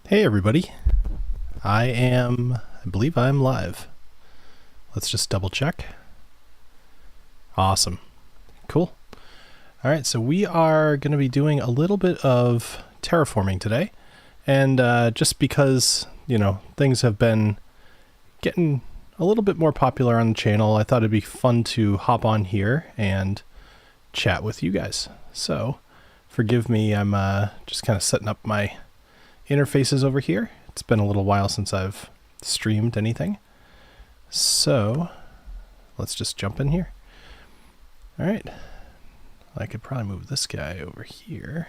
Hey everybody, I believe I'm live. Let's just double check. Awesome. Cool. All right, so we are going to be doing a little bit of terraforming today. And just because, things have been getting a little bit more popular on the channel, I thought it'd be fun to hop on here and chat with you guys. So forgive me, I'm just kind of setting up my interfaces over here. It's been a little while since I've streamed anything. So let's just jump in here. All right. I could probably move this guy over here.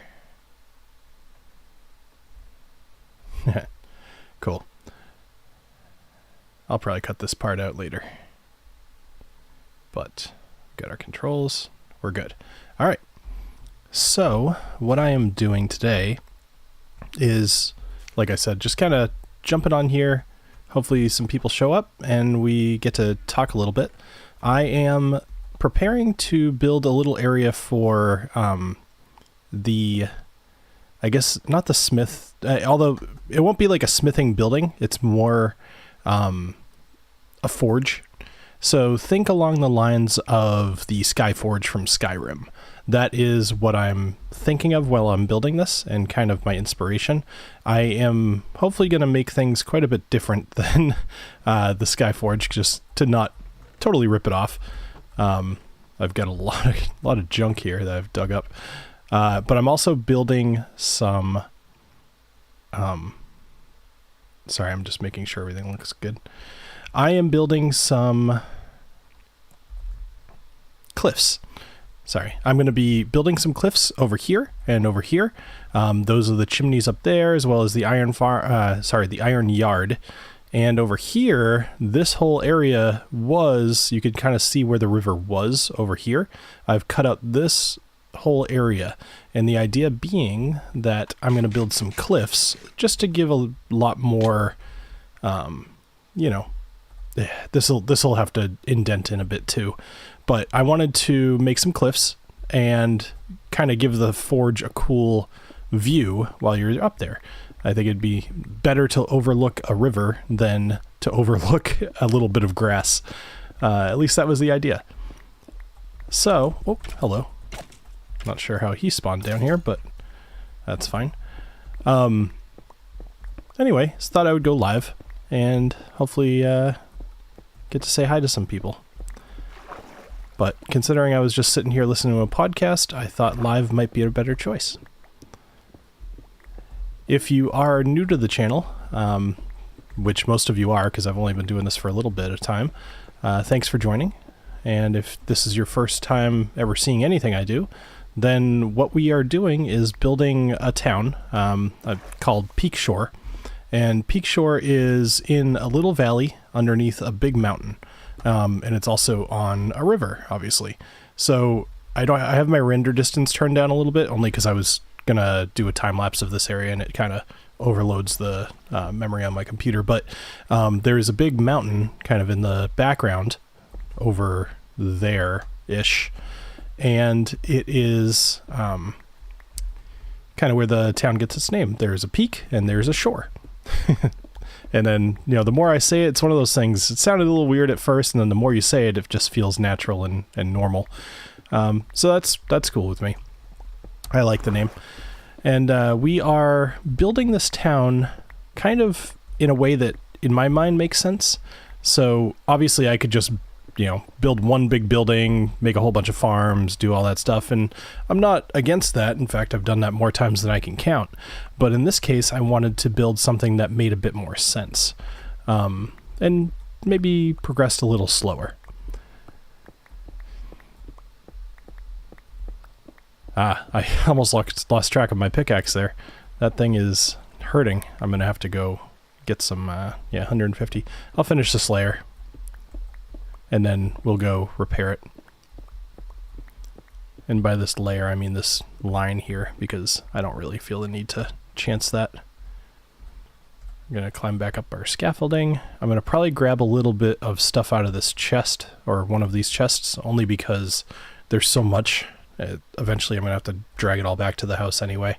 Cool. I'll probably cut this part out later. But got our controls. We're good. All right. So what I am doing today is, like I said, just kind of jumping on here. Hopefully some people show up and we get to talk a little bit. I am preparing to build a little area for I guess not the smith, although it won't be like a smithing building. It's more a forge. So think along the lines of the Sky Forge from Skyrim. That is what I'm thinking of while I'm building this and kind of my inspiration. I am hopefully going to make things quite a bit different than the Sky Forge, just to not totally rip it off. I've got a lot of junk here that I've dug up. But I'm also building some... sorry, I'm just making sure everything looks good. I am building some cliffs. Sorry, I'm going to be building some cliffs over here and over here. Those are the chimneys up there, as well as the the iron yard. And over here, this whole area was, you could kind of see where the river was over here. I've cut out this whole area, and the idea being that I'm going to build some cliffs just to give a lot more, this will have to indent in a bit too. But I wanted to make some cliffs and kind of give the forge a cool view while you're up there. I think it'd be better to overlook a river than to overlook a little bit of grass. At least that was the idea. So, oh, hello. Not sure how he spawned down here, but that's fine. Anyway, just thought I would go live and hopefully get to say hi to some people. But considering I was just sitting here listening to a podcast, I thought live might be a better choice. If you are new to the channel, which most of you are because I've only been doing this for a little bit of time, thanks for joining. And if this is your first time ever seeing anything I do, then what we are doing is building a town called Peak Shore. And Peak Shore is in a little valley underneath a big mountain. And it's also on a river, obviously. So I have my render distance turned down a little bit, only because I was going to do a time lapse of this area and it kind of overloads the memory on my computer. But there is a big mountain kind of in the background over there-ish. And it is kind of where the town gets its name. There's a peak and there's a shore. And then, the more I say it, it's one of those things. It sounded a little weird at first, and then the more you say it, it just feels natural and normal. So that's cool with me. I like the name. And we are building this town kind of in a way that, in my mind, makes sense. So obviously I could just, build one big building, make a whole bunch of farms, do all that stuff. And I'm not against that. In fact, I've done that more times than I can count. But in this case, I wanted to build something that made a bit more sense. And maybe progressed a little slower. I almost lost track of my pickaxe there. That thing is hurting. I'm going to have to go get some, 150. I'll finish this layer. And then we'll go repair it. And by this layer, I mean this line here, because I don't really feel the need to chance that. I'm going to climb back up our scaffolding. I'm going to probably grab a little bit of stuff out of this chest, or one of these chests, only because there's so much. Eventually I'm going to have to drag it all back to the house anyway.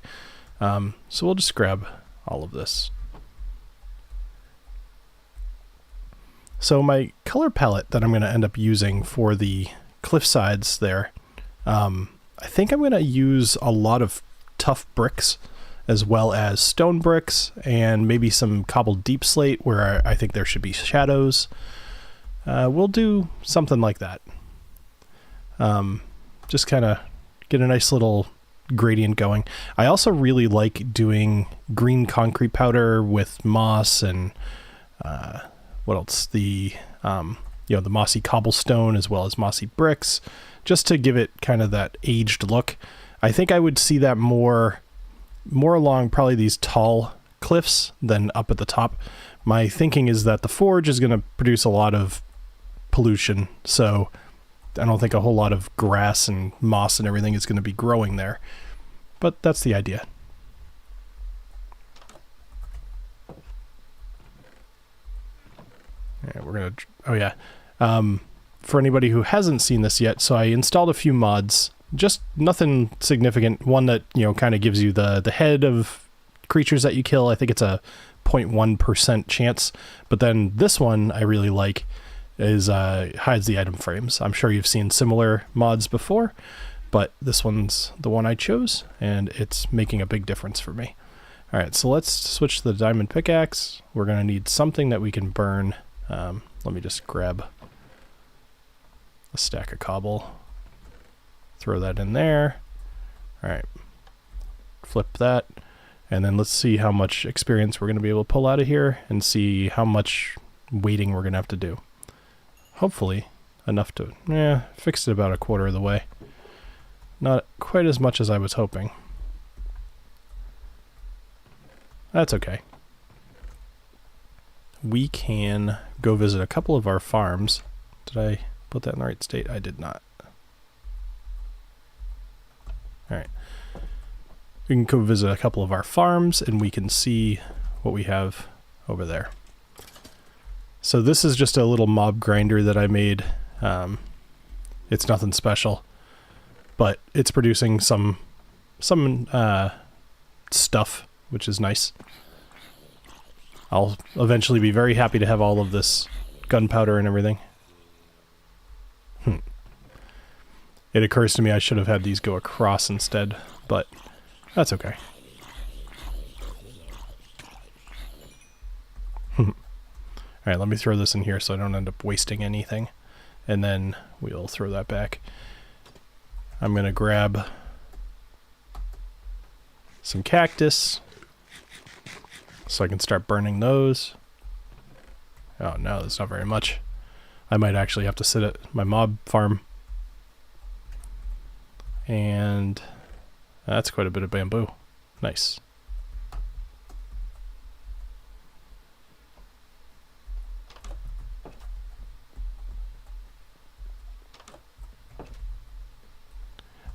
So we'll just grab all of this. So my color palette that I'm going to end up using for the cliff sides there, I think I'm going to use a lot of tough bricks as well as stone bricks and maybe some cobbled deep slate where I think there should be shadows. We'll do something like that. Just kind of get a nice little gradient going. I also really like doing green concrete powder with moss and what else? The the mossy cobblestone as well as mossy bricks, just to give it kind of that aged look. I think I would see that more along probably these tall cliffs than up at the top. My thinking is that the forge is going to produce a lot of pollution, so I don't think a whole lot of grass and moss and everything is going to be growing there. But that's the idea. Yeah, we're going to... Oh, yeah. For anybody who hasn't seen this yet, so I installed a few mods. Just nothing significant. One that, kind of gives you the head of creatures that you kill. I think it's a 0.1% chance. But then this one I really like is hides the item frames. I'm sure you've seen similar mods before, but this one's the one I chose, and it's making a big difference for me. All right, so let's switch to the diamond pickaxe. We're going to need something that we can burn. Let me just grab a stack of cobble. Throw that in there. All right, flip that. And then let's see how much experience we're going to be able to pull out of here and see how much waiting we're going to have to do. Hopefully enough to, fixed it about a quarter of the way. Not quite as much as I was hoping. That's okay. We can go visit a couple of our farms. Did I put that in the right state? I did not. All right. We can go visit a couple of our farms and we can see what we have over there. So this is just a little mob grinder that I made. It's nothing special, but it's producing some stuff, which is nice. I'll eventually be very happy to have all of this gunpowder and everything. It occurs to me I should have had these go across instead, but that's okay. Alright, let me throw this in here so I don't end up wasting anything. And then we'll throw that back. I'm going to grab some cactus so I can start burning those. Oh no, that's not very much. I might actually have to sit at my mob farm. And that's quite a bit of bamboo. Nice.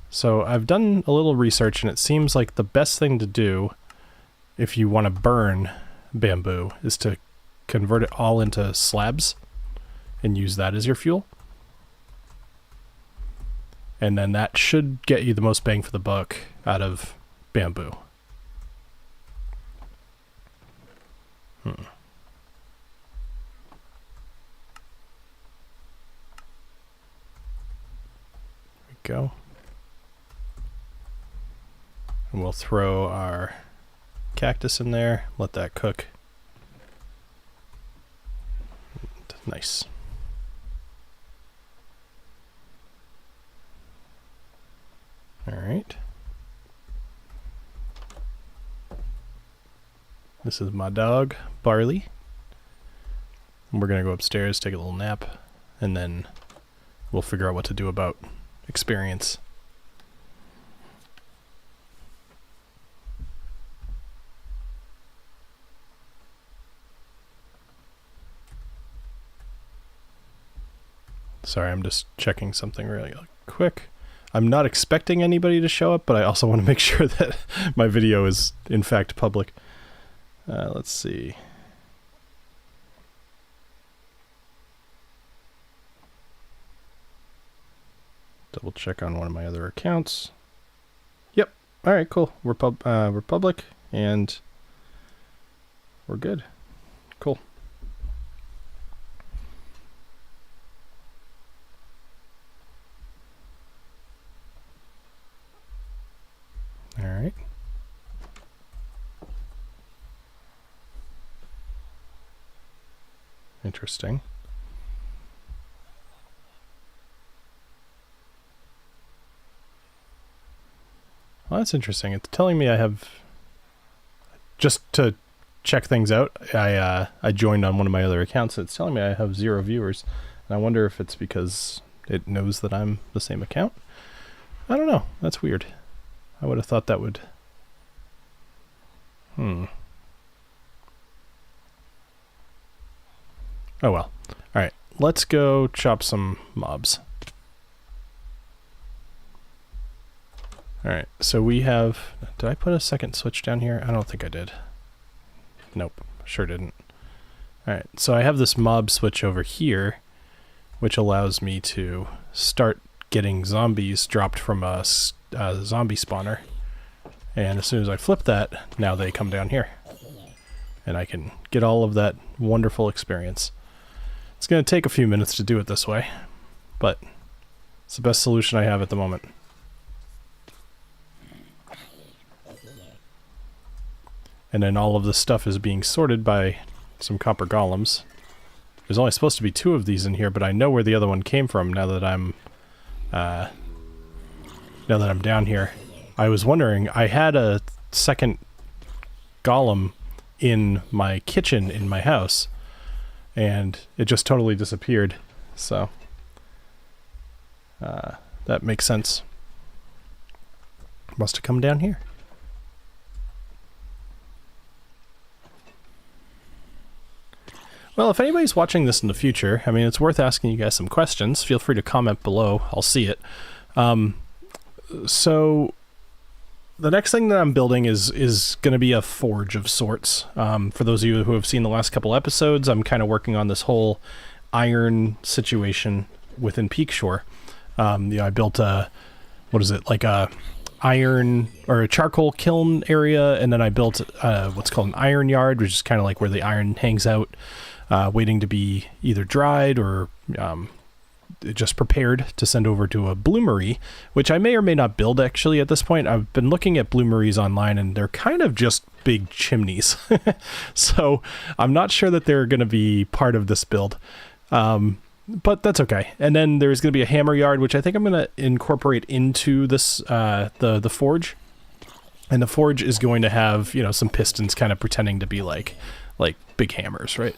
So I've done a little research and it seems like the best thing to do if you want to burn bamboo is to convert it all into slabs and use that as your fuel. And then that should get you the most bang for the buck out of bamboo. There we go. And we'll throw our cactus in there, let that cook. Nice. All right. This is my dog, Barley. And we're gonna go upstairs, take a little nap, and then we'll figure out what to do about experience. Sorry, I'm just checking something really quick. I'm not expecting anybody to show up, but I also want to make sure that my video is in fact public. Let's see. Double check on one of my other accounts. Yep. All right, cool. We're public and we're good. Cool. interesting. Well, that's interesting. It's telling me I have... Just to check things out, I joined on one of my other accounts. It's telling me I have 0 viewers. And I wonder if it's because it knows that I'm the same account. I don't know. That's weird. I would have thought that would... Oh well. Alright, let's go chop some mobs. Alright, so we have... Did I put a second switch down here? I don't think I did. Nope, sure didn't. Alright, so I have this mob switch over here, which allows me to start getting zombies dropped from a zombie spawner. And as soon as I flip that, now they come down here. And I can get all of that wonderful experience. It's going to take a few minutes to do it this way, but it's the best solution I have at the moment. And then all of this stuff is being sorted by some copper golems. There's only supposed to be 2 of these in here, but I know where the other one came from now that I'm down here. I was wondering, I had a second golem in my kitchen in my house, and it just totally disappeared. So that makes sense. Must have come down here. Well, if anybody's watching this in the future, I mean, it's worth asking you guys some questions. Feel free to comment below. I'll see it. So the next thing that I'm building is going to be a forge of sorts. For those of you who have seen the last couple episodes, I'm kind of working on this whole iron situation within Peakshore. I built a, like a iron or a charcoal kiln area, and then I built what's called an iron yard, which is kind of like where the iron hangs out, waiting to be either dried or just prepared to send over to a bloomery, which I may or may not build actually at this point. I've been looking at bloomeries online, and they're kind of just big chimneys. So I'm not sure that they're going to be part of this build. But that's okay. And then there's going to be a hammer yard, which I think I'm going to incorporate into this the forge. And the forge is going to have, some pistons kind of pretending to be like big hammers, right?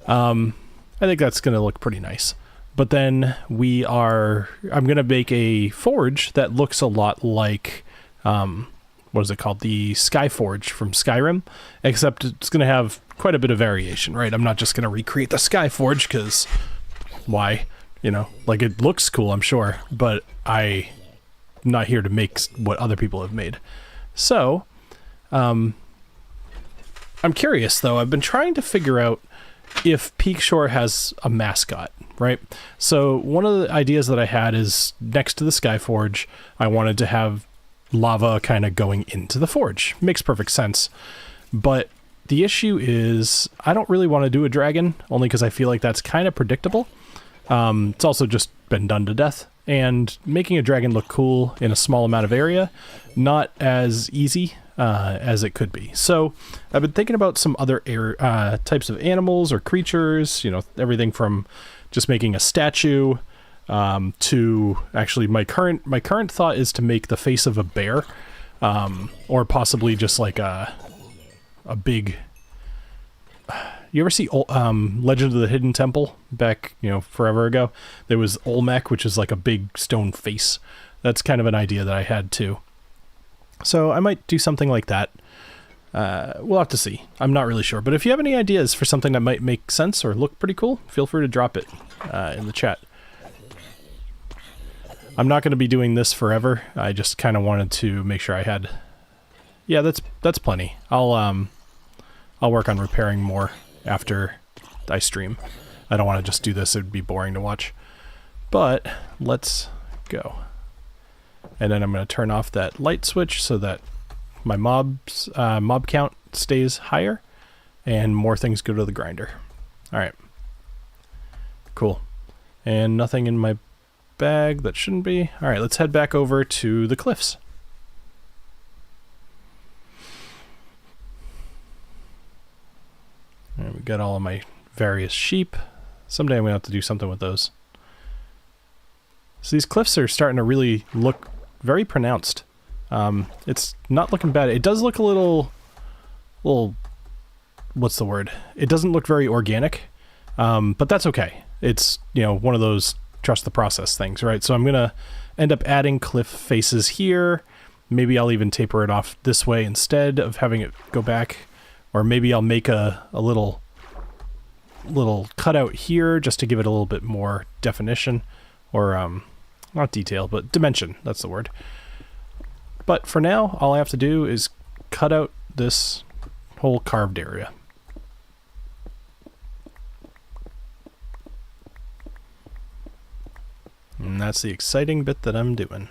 I think that's going to look pretty nice. But then I'm going to make a forge that looks a lot like, what is it called? The Skyforge from Skyrim, except it's going to have quite a bit of variation, right? I'm not just going to recreate the Skyforge, because why? It looks cool, I'm sure, but I'm not here to make what other people have made. So, I'm curious, though. I've been trying to figure out if Peakshore has a mascot, right? So one of the ideas that I had is next to the Skyforge, I wanted to have lava kind of going into the forge. Makes perfect sense. But the issue is I don't really want to do a dragon, only because I feel like that's kind of predictable. It's also just been done to death. And making a dragon look cool in a small amount of area, not as easy as it could be. So I've been thinking about some other types of animals or creatures, everything from just making a statue to actually my current thought is to make the face of a bear, or possibly just like a big... You ever see Legend of the Hidden Temple back, forever ago? There was Olmec, which is like a big stone face. That's kind of an idea that I had too. So I might do something like that. We'll have to see. I'm not really sure. But if you have any ideas for something that might make sense or look pretty cool, feel free to drop it in the chat. I'm not going to be doing this forever. I just kind of wanted to make sure I had... Yeah, that's plenty. I'll work on repairing more after I stream. I don't want to just do this. It would be boring to watch. But let's go. And then I'm going to turn off that light switch so that my mob count stays higher and more things go to the grinder. All right. Cool. And nothing in my bag that shouldn't be. All right, let's head back over to the cliffs. And we got all of my various sheep. Someday I'm going to have to do something with those. So these cliffs are starting to really look very pronounced. It's not looking bad. It does look a little, what's the word? It doesn't look very organic, but that's okay. It's, you know, one of those trust the process things, right? So I'm going to end up adding cliff faces here. Maybe I'll even taper it off this way instead of having it go back. Or maybe I'll make a little cutout here just to give it a little bit more definition, or not detail, but dimension. That's the word. But for now, all I have to do is cut out this whole carved area. And that's the exciting bit that I'm doing.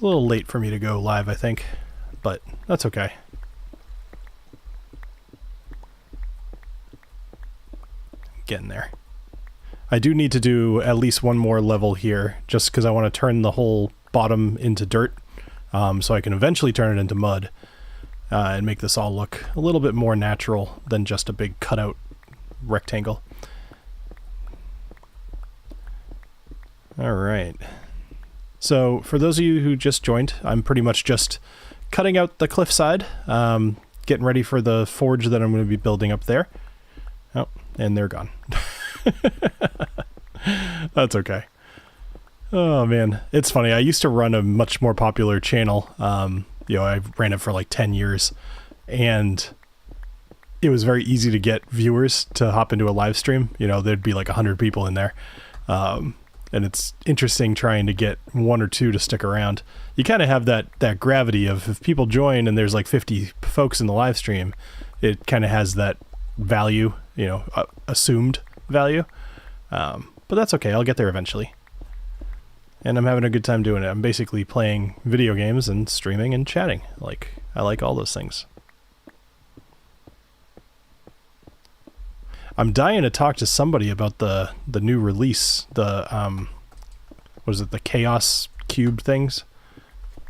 A little late for me to go live, I think, but that's okay. Getting there. I do need to do at least one more level here, just because I want to turn the whole bottom into dirt, so I can eventually turn it into mud, and make this all look a little bit more natural than just a big cutout rectangle. All right. So for those of you who just joined, I'm pretty much just cutting out the cliffside, getting ready for the forge that I'm going to be building up there. Oh, and they're gone. That's okay. Oh man, it's funny. I used to run a much more popular channel. You know, I ran it for like 10 years, and it was very easy to get viewers to hop into a live stream. You know, there'd be like 100 people in there. And it's interesting trying to get one or two to stick around. You kind of have that gravity of if people join and there's like 50 folks in the live stream, it kind of has that value, you know, assumed value. But that's okay. I'll get there eventually. And I'm having a good time doing it. I'm basically playing video games and streaming and chatting. Like, I like all those things. I'm dying to talk to somebody about the new release, the what is it, the Chaos Cube things?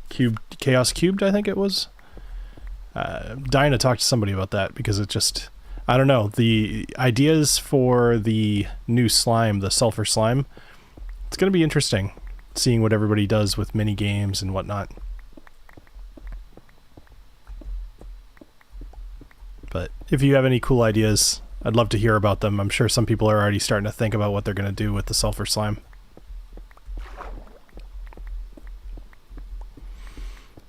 Chaos Cubed, I think it was. Dying to talk to somebody about that, because it just, I don't know, the ideas for the new slime, the sulfur slime, it's going to be interesting seeing what everybody does with mini games and whatnot. But if you have any cool ideas, I'd love to hear about them. I'm sure some people are already starting to think about what they're going to do with the sulfur slime.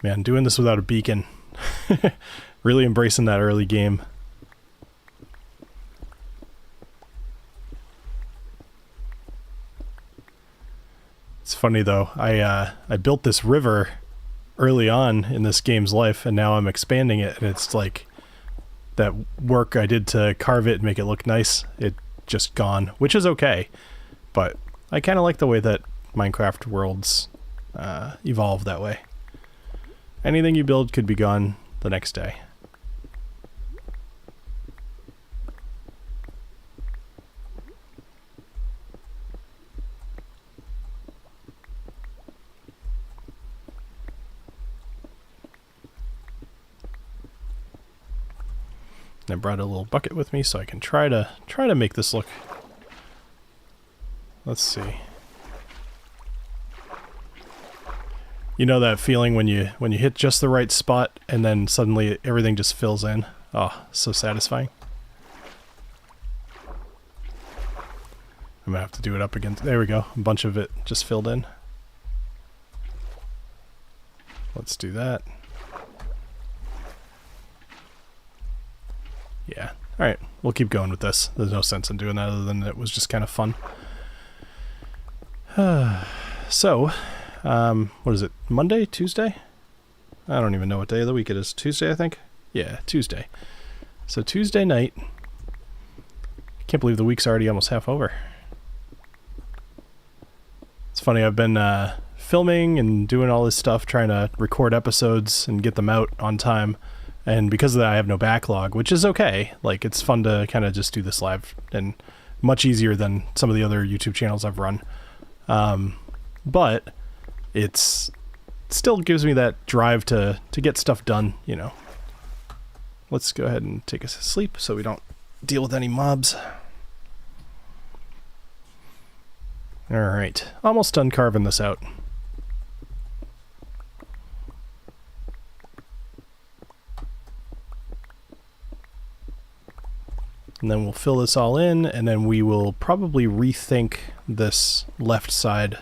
Man, doing this without a beacon. Really embracing that early game. It's funny though, I built this river early on in this game's life, and now I'm expanding it, and it's like that work I did to carve it and make it look nice, it just gone, which is okay. But I kind of like the way that Minecraft worlds evolve that way. Anything you build could be gone the next day. I brought a little bucket with me so I can try to make this look. Let's see. You know that feeling when you hit just the right spot and then suddenly everything just fills in? Oh, so satisfying. I'm gonna have to do it up again. There we go. A bunch of it just filled in. Let's do that. Yeah. Alright, we'll keep going with this. There's no sense in doing that other than it was just kind of fun. So, what is it? Monday? Tuesday? I don't even know what day of the week it is. Tuesday, I think? Yeah, Tuesday. So Tuesday night. I can't believe the week's already almost half over. It's funny, I've been filming and doing all this stuff, trying to record episodes and get them out on time. And because of that, I have no backlog, which is okay. Like, it's fun to kind of just do this live, and much easier than some of the other YouTube channels I've run. But it's still gives me that drive to get stuff done, you know. Let's go ahead and take us to sleep so we don't deal with any mobs. Alright, almost done carving this out. And then we'll fill this all in, and then we will probably rethink this left side,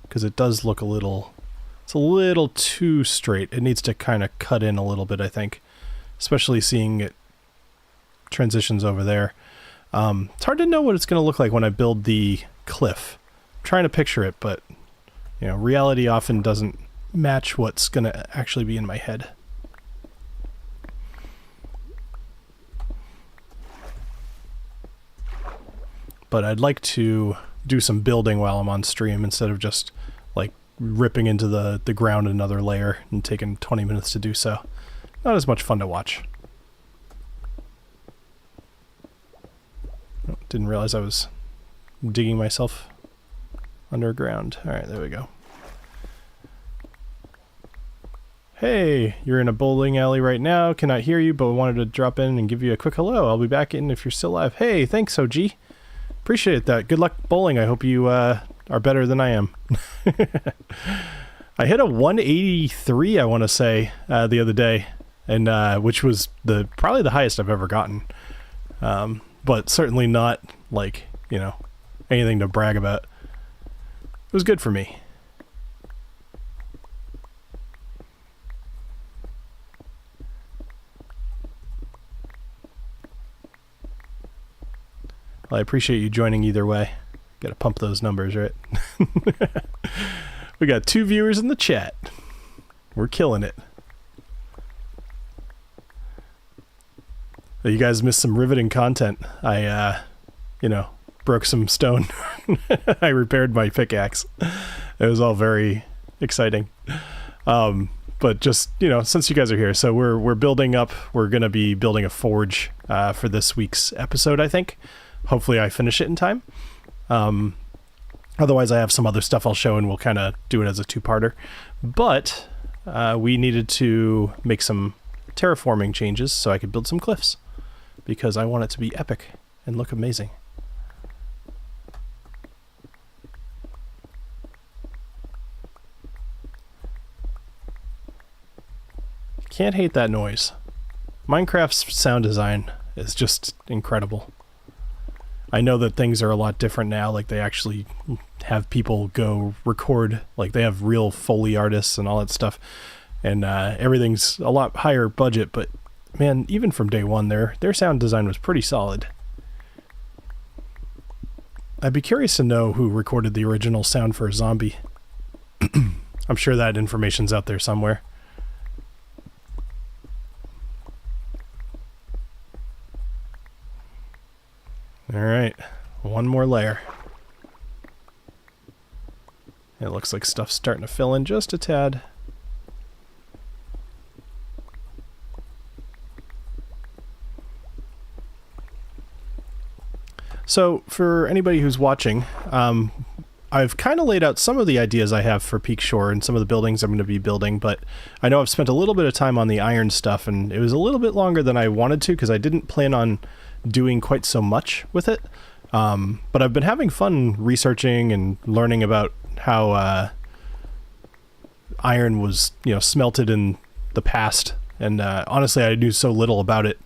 because it does look it's a little too straight. It needs to kind of cut in a little bit, I think, especially seeing it transitions over there. It's hard to know what it's going to look like when I build the cliff. I'm trying to picture it, but you know, reality often doesn't match what's going to actually be in my head. But I'd like to do some building while I'm on stream instead of just like ripping into the ground another layer and taking 20 minutes to do so. Not as much fun to watch. Oh, didn't realize I was digging myself underground. Alright, there we go. Hey, you're in a bowling alley right now. Cannot hear you, but wanted to drop in and give you a quick hello. I'll be back in if you're still alive. Hey, thanks, OG. Appreciate that. Good luck bowling. I hope you are better than I am. I hit a 183, I want to say, the other day, and which was probably the highest I've ever gotten. But certainly not like, you know, anything to brag about. It was good for me. Well, I appreciate you joining either way. Gotta pump those numbers, right? We got 2 viewers in the chat. We're killing it. You guys missed some riveting content. I, you know, broke some stone. I repaired my pickaxe. It was all very exciting. But just, you know, since you guys are here, so we're building up. We're gonna be building a forge for this week's episode, I think. Hopefully I finish it in time. Otherwise I have some other stuff I'll show and we'll kind of do it as a two-parter. But we needed to make some terraforming changes so I could build some cliffs, because I want it to be epic and look amazing. Can't hate that noise. Minecraft's sound design is just incredible. I know that things are a lot different now, like they actually have people go record, like they have real Foley artists and all that stuff, and everything's a lot higher budget, but man, even from day one, their sound design was pretty solid. I'd be curious to know who recorded the original sound for a zombie. I'm sure that information's out there somewhere. Alright, one more layer. It looks like stuff's starting to fill in just a tad. So, for anybody who's watching, I've kind of laid out some of the ideas I have for Peak Shore and some of the buildings I'm going to be building, but I know I've spent a little bit of time on the iron stuff, and it was a little bit longer than I wanted to because I didn't plan on doing quite so much with it. But I've been having fun researching and learning about how iron was, you know, smelted in the past, and honestly I knew so little about it.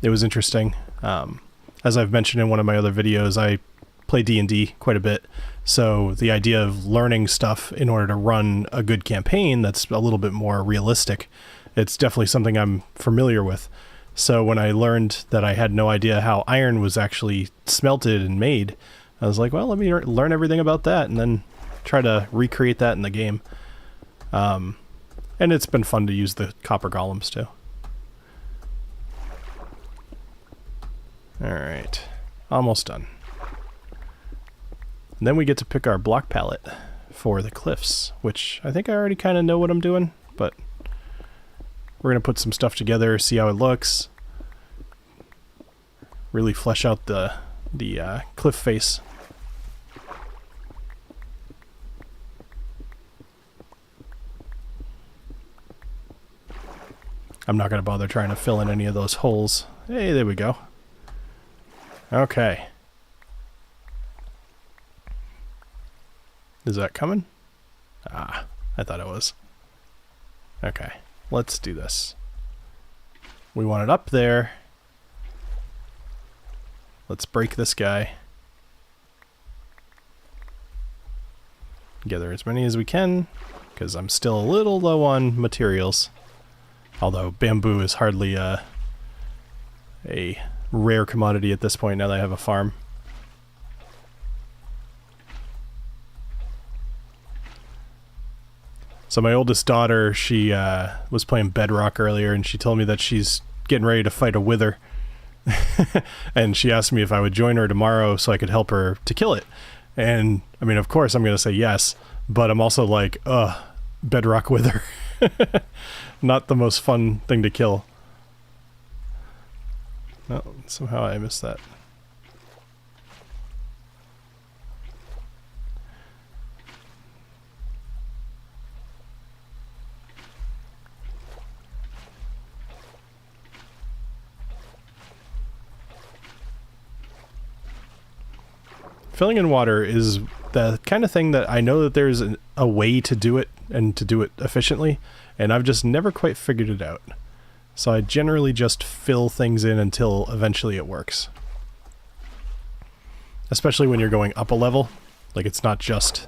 It was interesting. As I've mentioned in one of my other videos, I play D&D quite a bit, so the idea of learning stuff in order to run a good campaign that's a little bit more realistic, it's definitely something I'm familiar with. So when I learned that I had no idea how iron was actually smelted and made, I was like, well, let me learn everything about that and then try to recreate that in the game. And it's been fun to use the copper golems too. Alright, almost done. And then we get to pick our block palette for the cliffs, which I think I already kind of know what I'm doing, but we're going to put some stuff together, see how it looks, really flesh out the cliff face. I'm not going to bother trying to fill in any of those holes. Hey, there we go. Okay. Is that coming? Ah, I thought it was. Okay, let's do this. We want it up there. Let's break this guy. Gather as many as we can, because I'm still a little low on materials. Although bamboo is hardly a rare commodity at this point now that I have a farm. So my oldest daughter, she was playing Bedrock earlier, and she told me that she's getting ready to fight a wither. And she asked me if I would join her tomorrow so I could help her to kill it. And, I mean, of course I'm going to say yes, but I'm also like, Bedrock wither. Not the most fun thing to kill. No, somehow I missed that. Filling in water is the kind of thing that I know that there's a way to do it and to do it efficiently, and I've just never quite figured it out. So I generally just fill things in until eventually it works. Especially when you're going up a level. Like, it's not just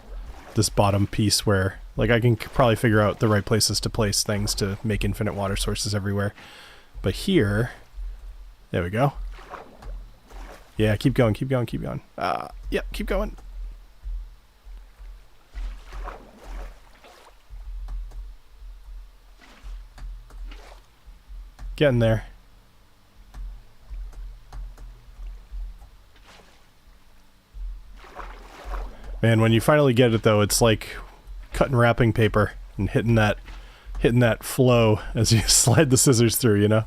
this bottom piece where, like, I can probably figure out the right places to place things to make infinite water sources everywhere. But here, there we go. Yeah, keep going, keep going, keep going. Yeah, keep going. Getting there. Man, when you finally get it though, it's like cutting wrapping paper and hitting that flow as you slide the scissors through, you know?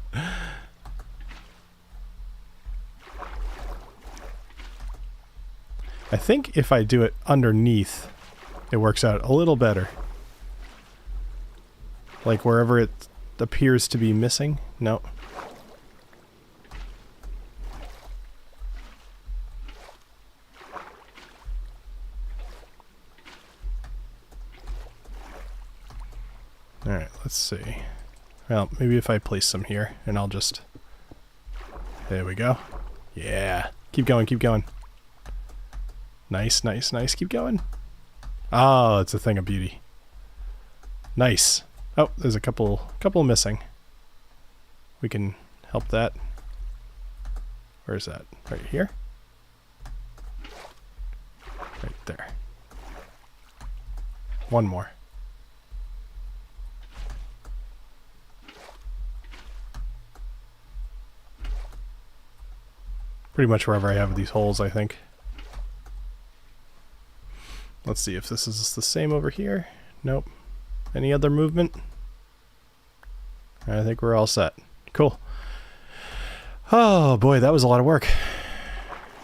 I think if I do it underneath, it works out a little better. Like wherever it appears to be missing. No. Alright, let's see. Well, maybe if I place some here, and I'll just... There we go. Yeah. Keep going, keep going. Nice, nice, nice. Keep going. Oh, it's a thing of beauty. Nice. Oh, there's a couple missing. We can help that. Where's that? Right here? Right there. One more. Pretty much wherever I have these holes, I think. Let's see if this is the same over here. Nope. Any other movement? I think we're all set. Cool. Oh boy, that was a lot of work.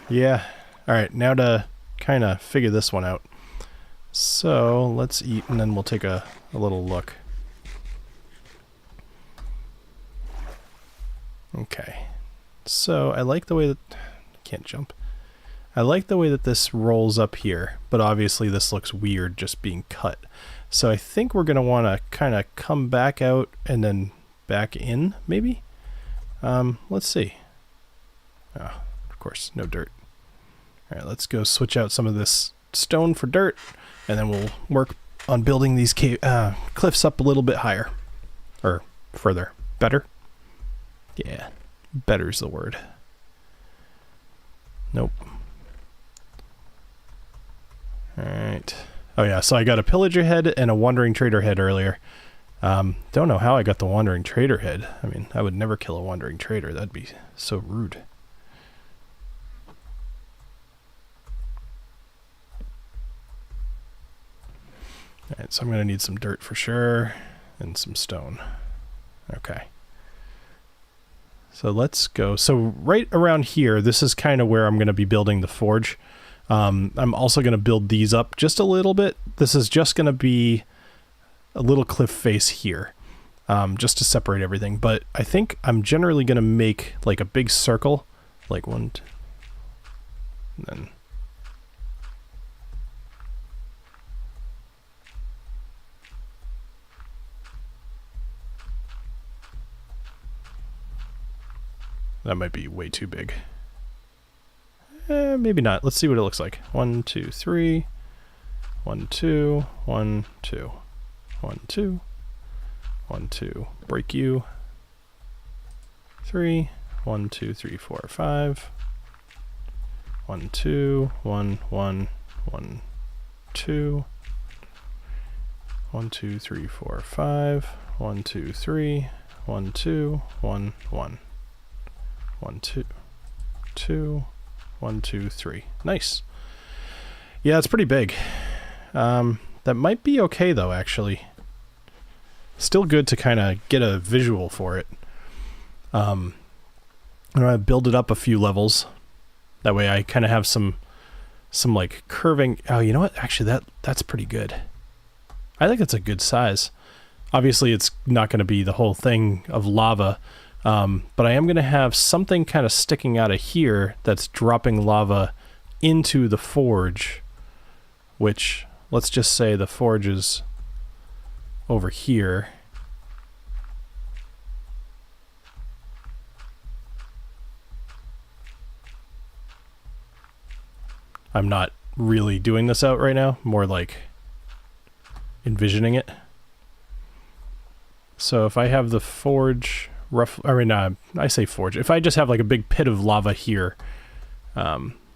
Yeah. Alright, now to kind of figure this one out. So, let's eat and then we'll take a little look. Okay. So, I like the way that... Can't jump. I like the way that this rolls up here, but obviously this looks weird just being cut. So I think we're going to want to kind of come back out and then back in, maybe? Let's see. Oh, of course, no dirt. All right, let's go switch out some of this stone for dirt, and then we'll work on building these cliffs up a little bit higher. Or further. Better? Yeah, better's the word. Nope. Alright. Oh yeah, so I got a pillager head and a wandering trader head earlier. Don't know how I got the wandering trader head. I mean, I would never kill a wandering trader. That'd be so rude. Alright, so I'm going to need some dirt for sure, and some stone. Okay. So let's go. So right around here, this is kind of where I'm going to be building the forge. I'm also going to build these up just a little bit. This is just going to be a little cliff face here. just to separate everything. But I think I'm generally going to make like a big circle, like one, two, and then that might be way too big. Maybe not. Let's see what it looks like. 1, 2, 3. 1, 2, 1, 2. 1, 2. 1, 2. Break you. 3. 1, 2, 3, 4, 5. 1, 2. 1, 1. 1, 2. 1, 2, 3, 4, 5. 1, 2, 3. 1, 2. 1, 1. 1, 2. 2. 1, 2, 3. Nice. Yeah, it's pretty big. That might be okay though, actually. Still good to kind of get a visual for it. I'm gonna build it up a few levels. That way I kind of have some like curving. Oh, you know what? Actually, that's pretty good. I think it's a good size. Obviously, it's not going to be the whole thing of lava. But I am going to have something kind of sticking out of here that's dropping lava into the forge, which, let's just say the forge is over here. I'm not really doing this out right now, more like envisioning it. So if I have the forge... I say forge. If I just have like a big pit of lava here,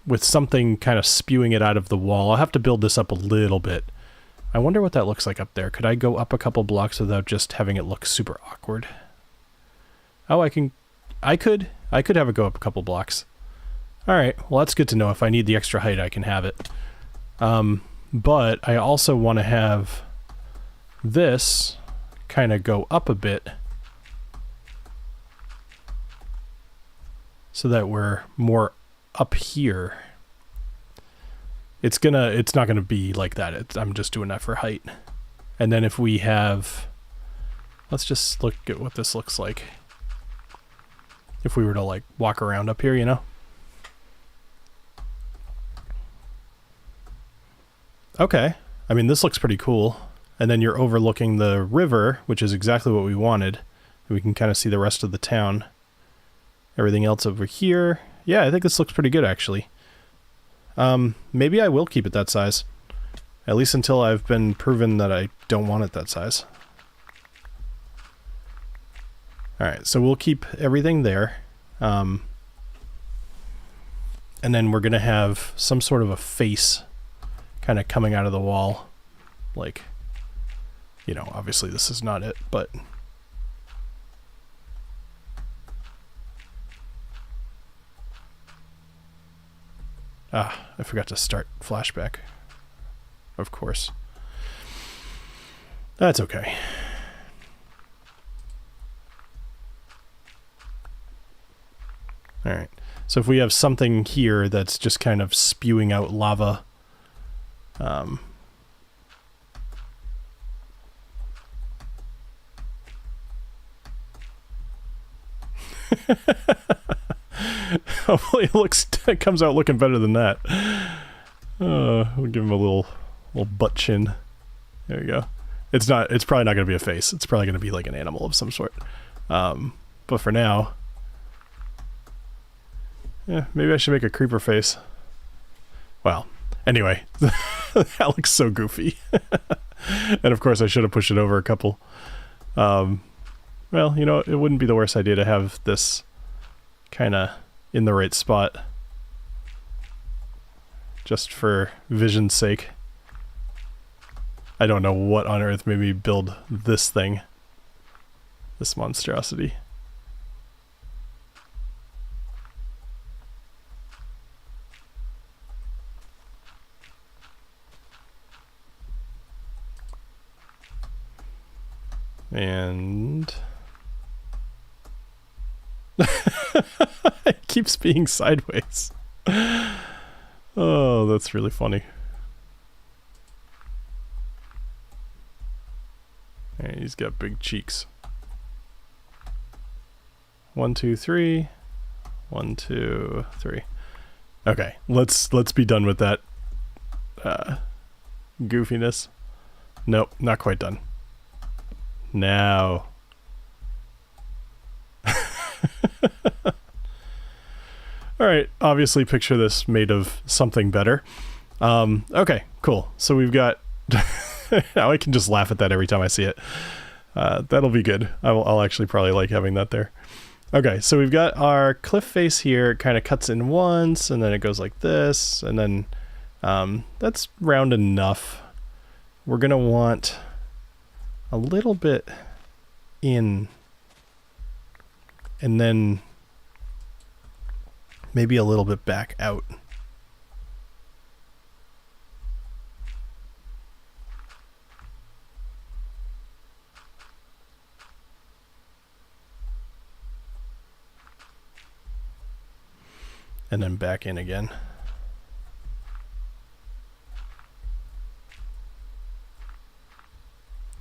with something kind of spewing it out of the wall, I'll have to build this up a little bit. I wonder what that looks like up there. Could I go up a couple blocks without just having it look super awkward? Oh, I could have it go up a couple blocks. All right, well that's good to know. If I need the extra height, I can have it. But I also want to have this kind of go up a bit, so that we're more up here. It's not gonna be like that. I'm just doing that for height. And then if we have, let's just look at what this looks like. If we were to like walk around up here, you know? Okay. I mean, this looks pretty cool. And then you're overlooking the river, which is exactly what we wanted. We can kind of see the rest of the town. Everything else over here. Yeah, I think this looks pretty good, actually. Maybe I will keep it that size. At least until I've been proven that I don't want it that size. Alright, so we'll keep everything there. And then we're going to have some sort of a face kind of coming out of the wall. Like, you know, obviously this is not it, but... Ah, I forgot to start flashback. Of course. That's okay. Alright, so if we have something here that's just kind of spewing out lava, hopefully it comes out looking better than that. We'll give him a little butt chin. There we go. It's probably not going to be a face. It's probably going to be like an animal of some sort. But for now, yeah, maybe I should make a creeper face. Well, anyway, that looks so goofy. And of course I should have pushed it over a couple. Well, you know, it wouldn't be the worst idea to have this kind of in the right spot, just for vision's sake. I don't know what on earth made me build this thing, this monstrosity. And it keeps being sideways. Oh, that's really funny. And he's got big cheeks. 1, 2, 3. 1, 2, 3. Okay, let's be done with that goofiness. Nope, not quite done. Now. Alright, obviously picture this made of something better. Okay, cool. So we've got... now I can just laugh at that every time I see it. That'll be good. I'll actually probably like having that there. Okay, so we've got our cliff face here. It kind of cuts in once, and then it goes like this, and then that's round enough. We're going to want a little bit in, and then maybe a little bit back out. And then back in again.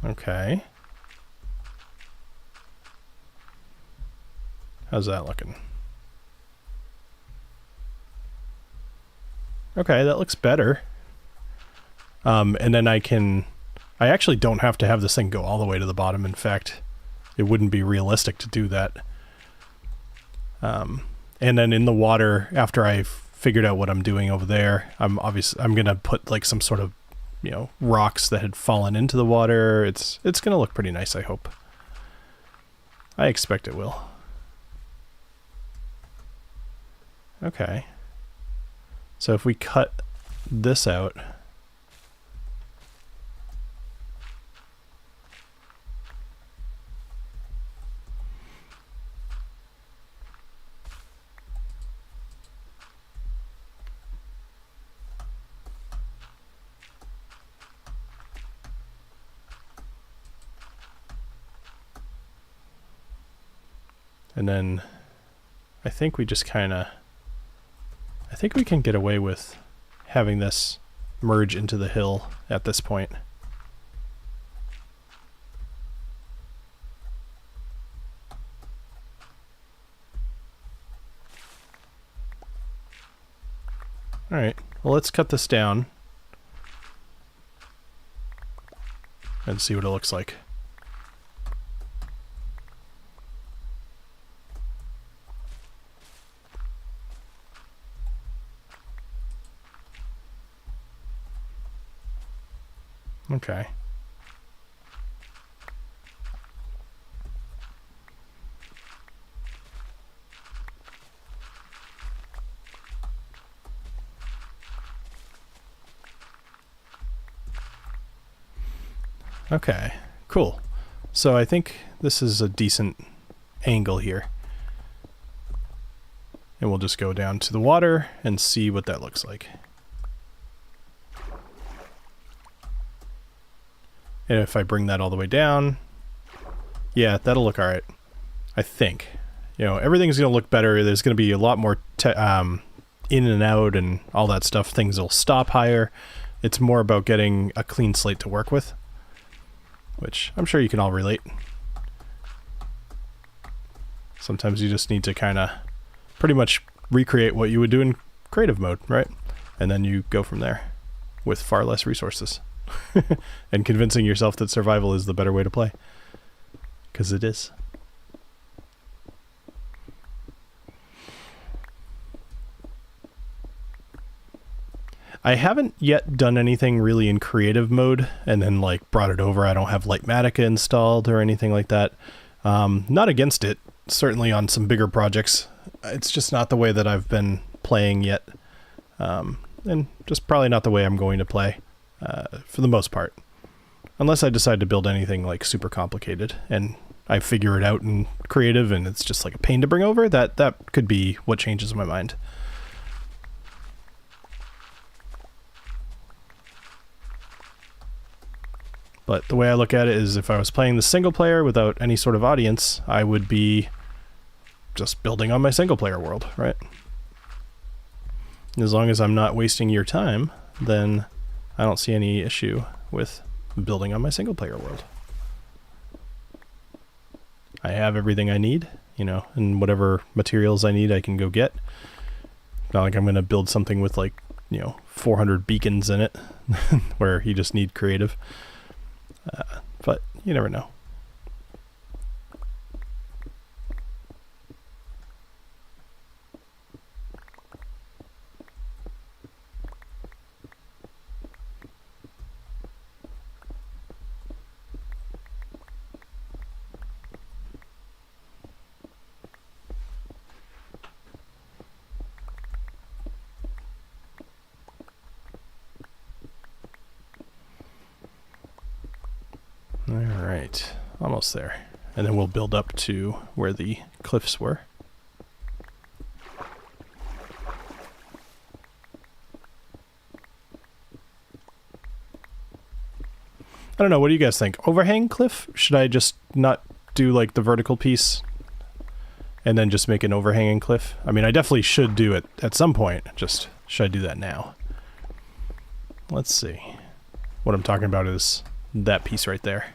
Okay. How's that looking? Okay, that looks better. And then I actually don't have to have this thing go all the way to the bottom. In fact, it wouldn't be realistic to do that. And then in the water, after I've figured out what I'm doing over there, I'm gonna put like some sort of, you know, rocks that had fallen into the water. It's gonna look pretty nice, I hope. I expect it will. Okay. So if we cut this out, and then I think we just I think we can get away with having this merge into the hill at this point. Alright, well, let's cut this down and see what it looks like. Okay. Okay, cool. So I think this is a decent angle here. And we'll just go down to the water and see what that looks like. And if I bring that all the way down, yeah, that'll look all right, I think. You know, everything's going to look better. There's going to be a lot more in and out and all that stuff. Things will stop higher. It's more about getting a clean slate to work with, which I'm sure you can all relate. Sometimes you just need to kind of pretty much recreate what you would do in creative mode, right? And then you go from there with far less resources. And convincing yourself that survival is the better way to play. Because it is. I haven't yet done anything really in creative mode and then like brought it over. I don't have Lightmatica installed or anything like that. Not against it. Certainly on some bigger projects. It's just not the way that I've been playing yet. And just probably not the way I'm going to play for the most part. Unless I decide to build anything like super complicated and I figure it out in creative and it's just like a pain to bring over, that could be what changes my mind. But the way I look at it is if I was playing the single player without any sort of audience, I would be just building on my single player world, right? As long as I'm not wasting your time, then I don't see any issue with building on my single player world. I have everything I need you know, and whatever materials I need I can go get. Not like I'm going to build something with like, you know, 400 beacons in it where you just need creative. But you never know. All right, almost there. And then we'll build up to where the cliffs were. I don't know, what do you guys think? Overhang cliff? Should I just not do like the vertical piece and then just make an overhanging cliff? I mean, I definitely should do it at some point. Just, should I do that now? Let's see. What I'm talking about is that piece right there.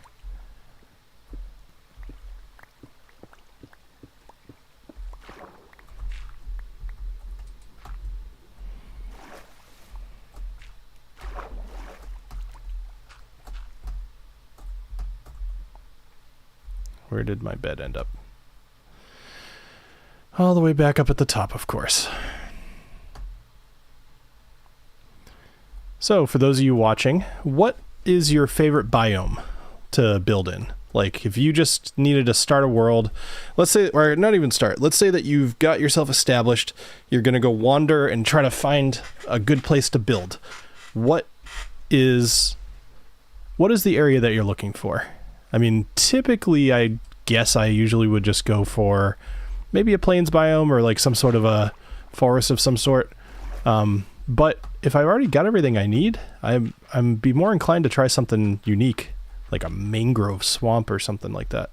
Where did my bed end up? All the way back up at the top, of course. So, for those of you watching, what is your favorite biome to build in? Like, if you just needed to start a world, let's say, or not even start, let's say that you've got yourself established, you're going to go wander and try to find a good place to build. What is the area that you're looking for? I mean, typically, I guess I usually would just go for maybe a plains biome or like some sort of a forest of some sort. But if I've already got everything I need, I'm be more inclined to try something unique, like a mangrove swamp or something like that.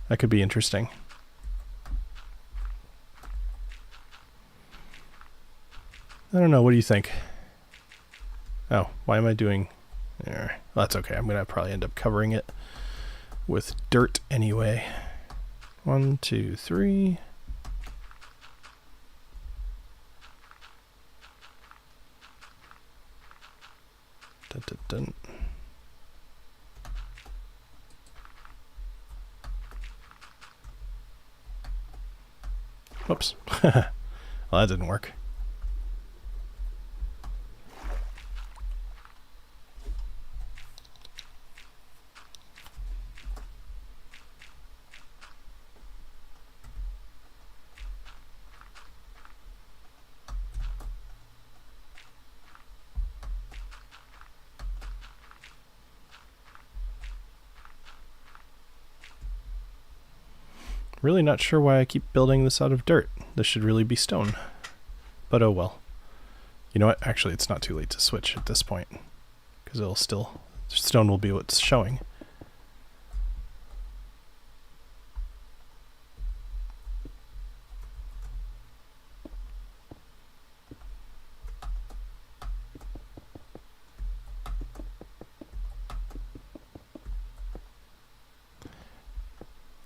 That could be interesting. I don't know. What do you think? Oh, why am I doing... Well, that's okay. I'm going to probably end up covering it with dirt anyway. 1, 2, 3. Dun, dun, dun. Whoops. Well, that didn't work. Really not sure why I keep building this out of dirt. This should really be stone. But oh well. You know what? Actually, it's not too late to switch at this point, because it'll still... stone will be what's showing.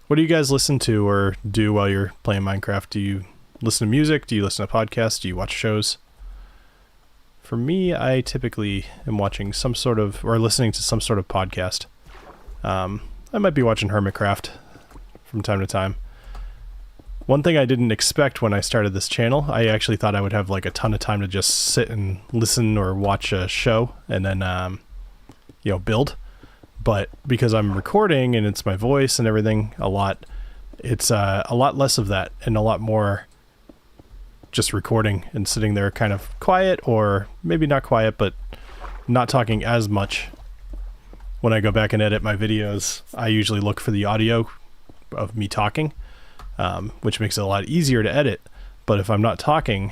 What do you guys listen to or do while you're playing Minecraft? Do you listen to music? Do you listen to podcasts? Do you watch shows? For me, I typically am watching some sort of, or listening to some sort of podcast. I might be watching Hermitcraft from time to time. One thing I didn't expect when I started this channel, I actually thought I would have like a ton of time to just sit and listen or watch a show and then, build. But because I'm recording and it's my voice and everything it's a lot less of that and a lot more just recording and sitting there kind of quiet, or maybe not quiet, but not talking as much. When I go back and edit my videos, I usually look for the audio of me talking, which makes it a lot easier to edit. But if I'm not talking,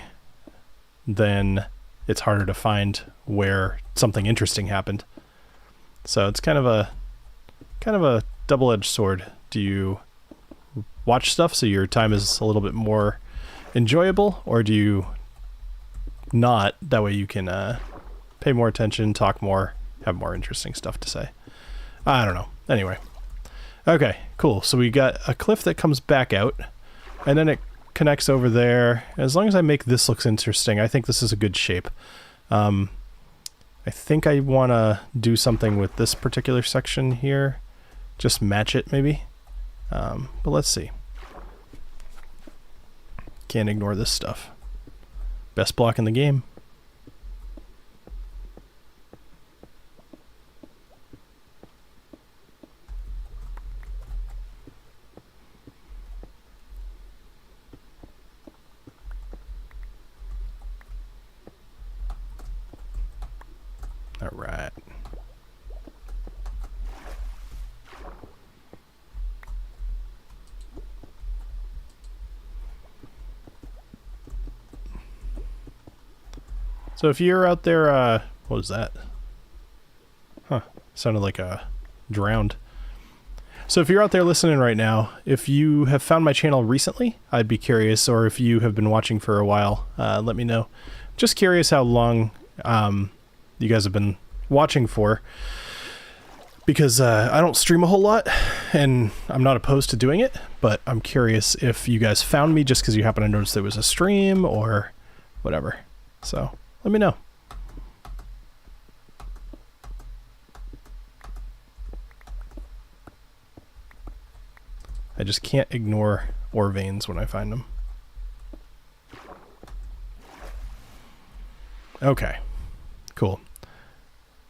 then it's harder to find where something interesting happened. So it's kind of a double-edged sword. Do you watch stuff so your time is a little bit more enjoyable, or do you not? That way you can pay more attention, talk more, have more interesting stuff to say. I don't know. Anyway. Okay, cool. So we got a cliff that comes back out. And then it connects over there. As long as I make this looks interesting, I think this is a good shape. I think I want to do something with this particular section here. Just match it, maybe. But let's see. Can't ignore this stuff. Best block in the game. All right. So if you're out there, what was that? Huh, sounded like a drowned. So if you're out there listening right now, if you have found my channel recently, I'd be curious, or if you have been watching for a while, let me know. Just curious how long you guys have been watching for, because I don't stream a whole lot, and I'm not opposed to doing it, but I'm curious if you guys found me just because you happen to notice there was a stream or whatever. So let me know. I just can't ignore ore veins when I find them. Okay, cool.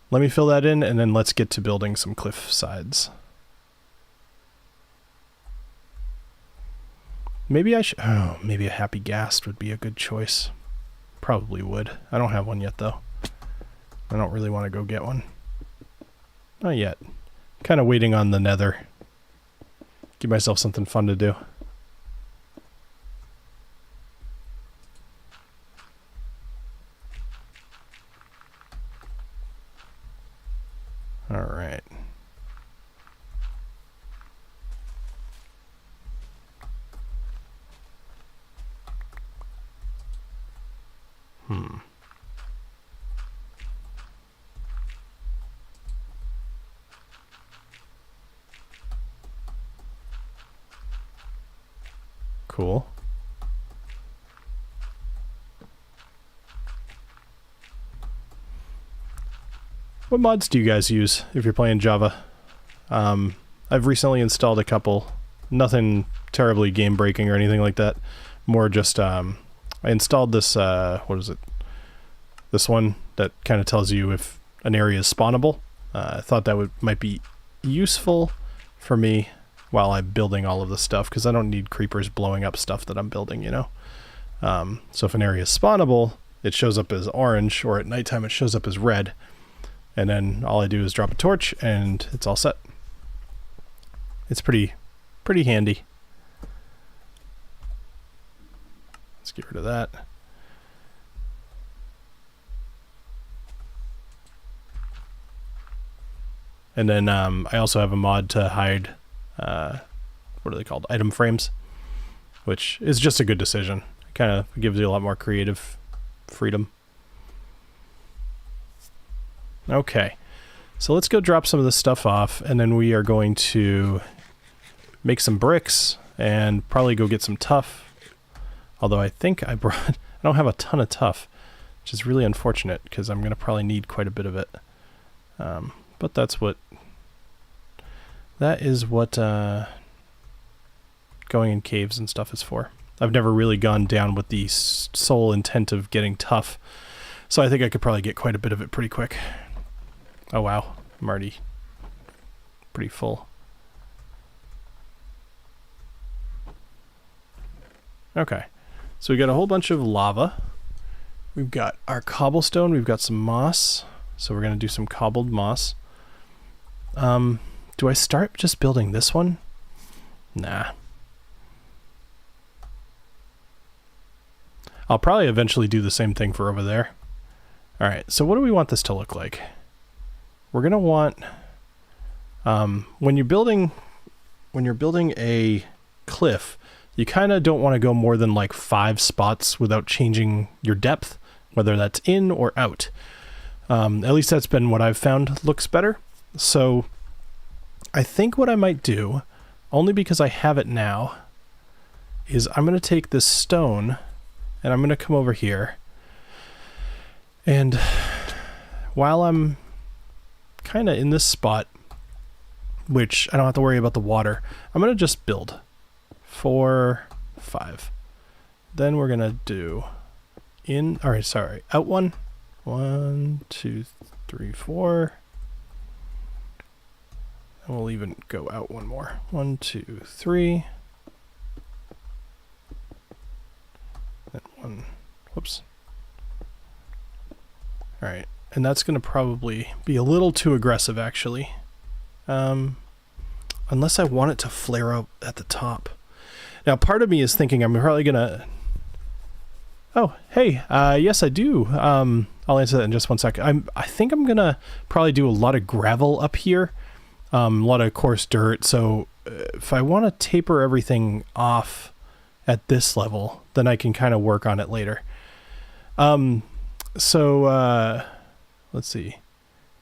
Let me fill that in, and then let's get to building some cliff sides. Maybe I should... Oh, maybe a happy ghast would be a good choice. Probably would. I don't have one yet, though. I don't really want to go get one. Not yet. Kind of waiting on the nether. Give myself something fun to do. All right. Cool. What mods do you guys use if you're playing Java? I've recently installed a couple. Nothing terribly game breaking or anything like that. More just I installed this what is it? This one that kind of tells you if an area is spawnable. I thought that might be useful for me while I'm building all of this stuff, because I don't need creepers blowing up stuff that I'm building, you know? So if an area is spawnable, it shows up as orange, or at nighttime it shows up as red. And then all I do is drop a torch and it's all set. It's pretty handy. Let's get rid of that. And then I also have a mod to hide, what are they called? Item frames, which is just a good decision. It kind of gives you a lot more creative freedom. Okay, so let's go drop some of this stuff off, and then we are going to make some bricks and probably go get some tuff. Although I think I don't have a ton of tuff, which is really unfortunate because I'm going to probably need quite a bit of it. But that is what going in caves and stuff is for. I've never really gone down with the sole intent of getting tuff, so I think I could probably get quite a bit of it pretty quick. Oh wow, I'm already pretty full. Okay, so we got a whole bunch of lava. We've got our cobblestone, we've got some moss, so we're going to do some cobbled moss. Do I start just building this one? Nah. I'll probably eventually do the same thing for over there. Alright, so what do we want this to look like? We're going to want, when you're building a cliff, you kind of don't want to go more than like 5 spots without changing your depth, whether that's in or out. At least that's been what I've found looks better. So I think what I might do, only because I have it now, is I'm going to take this stone and I'm going to come over here. And while I'm kind of in this spot, which I don't have to worry about the water, I'm going to just build 4, 5. Then we're going to do out 1, 1, 2, 3, 4. And we'll even go out one more. 1, 2, 3. And 1, whoops. All right, and that's going to probably be a little too aggressive, actually. Unless I want it to flare up at the top. Now, part of me is thinking I'm probably going to... Oh, hey, yes, I do. I'll answer that in just 1 second. I think I'm going to probably do a lot of gravel up here. A lot of coarse dirt. So if I want to taper everything off at this level, then I can kind of work on it later. So let's see.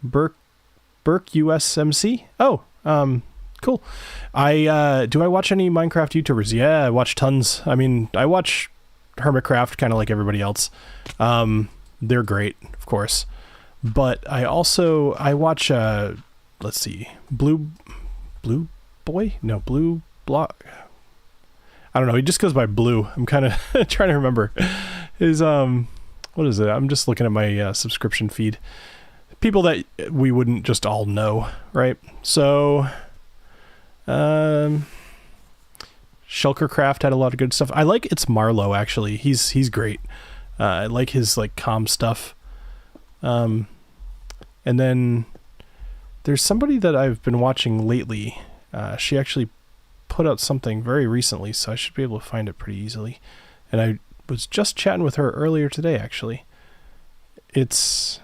Burke USMC. Oh, cool. Do I watch any Minecraft YouTubers? Yeah, I watch tons. I mean, I watch Hermitcraft kind of like everybody else. They're great, of course. But I watch let's see. Blue Boy? No, Blue Block. I don't know. He just goes by Blue. I'm kind of trying to remember. What is it? I'm just looking at my subscription feed. People that we wouldn't just all know, right? So, Shulkercraft had a lot of good stuff. I like It's Marlowe, actually. He's great. I like his like calm stuff. And then there's somebody that I've been watching lately. She actually put out something very recently, so I should be able to find it pretty easily. And I was just chatting with her earlier today, actually. It's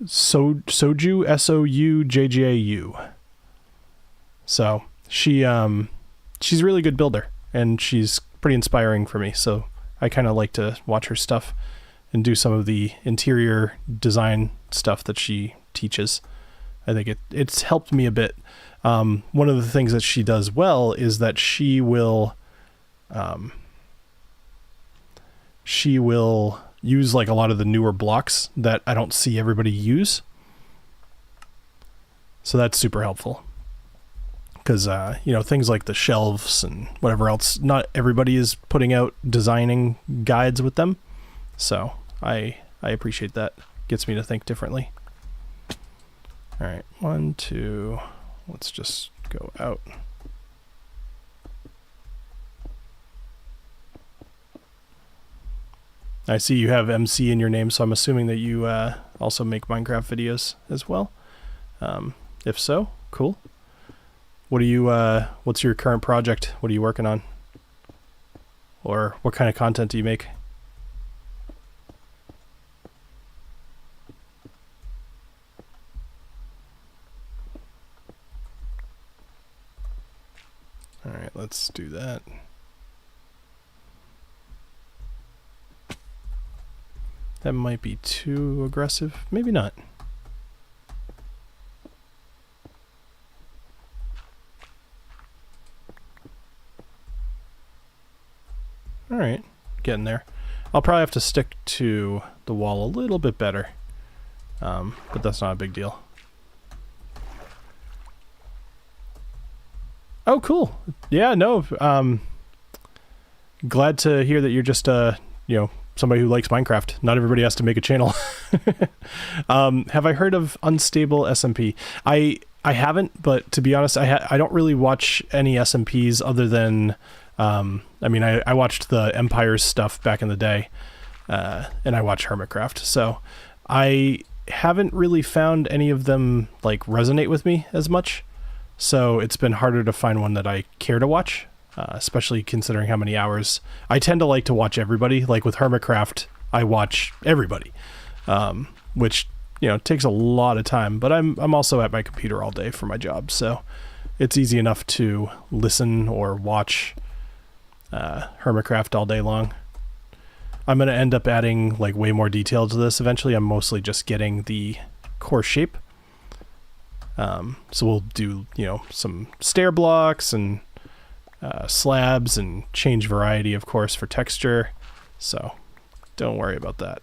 Soujau, Soujau. So she's a really good builder, and she's pretty inspiring for me. So I kind of like to watch her stuff and do some of the interior design stuff that she teaches. I think it's helped me a bit. One of the things that she does well is that she will use like a lot of the newer blocks that I don't see everybody use. So that's super helpful. Because, things like the shelves and whatever else, not everybody is putting out designing guides with them. So I appreciate that. Gets me to think differently. All right, 1, 2, let's just go out. I see you have MC in your name, so I'm assuming that you also make Minecraft videos as well. If so, cool. What's your current project? What are you working on? Or what kind of content do you make? All right, let's do that. That might be too aggressive. Maybe not. All right, getting there. I'll probably have to stick to the wall a little bit better, but that's not a big deal. Oh, cool. Yeah, no. Glad to hear that you're just, somebody who likes Minecraft. Not everybody has to make a channel. Have I heard of Unstable SMP? I haven't, but to be honest, I don't really watch any SMPs other than, I watched the Empires stuff back in the day, and I watch Hermitcraft. So I haven't really found any of them like resonate with me as much. So it's been harder to find one that I care to watch. Especially considering how many hours I tend to like to watch everybody. Like with Hermitcraft, I watch everybody, which takes a lot of time. But I'm also at my computer all day for my job, so it's easy enough to listen or watch Hermitcraft all day long. I'm gonna end up adding like way more detail to this eventually. I'm mostly just getting the core shape. So we'll do some stair blocks and slabs and change variety, of course, for texture. So don't worry about that.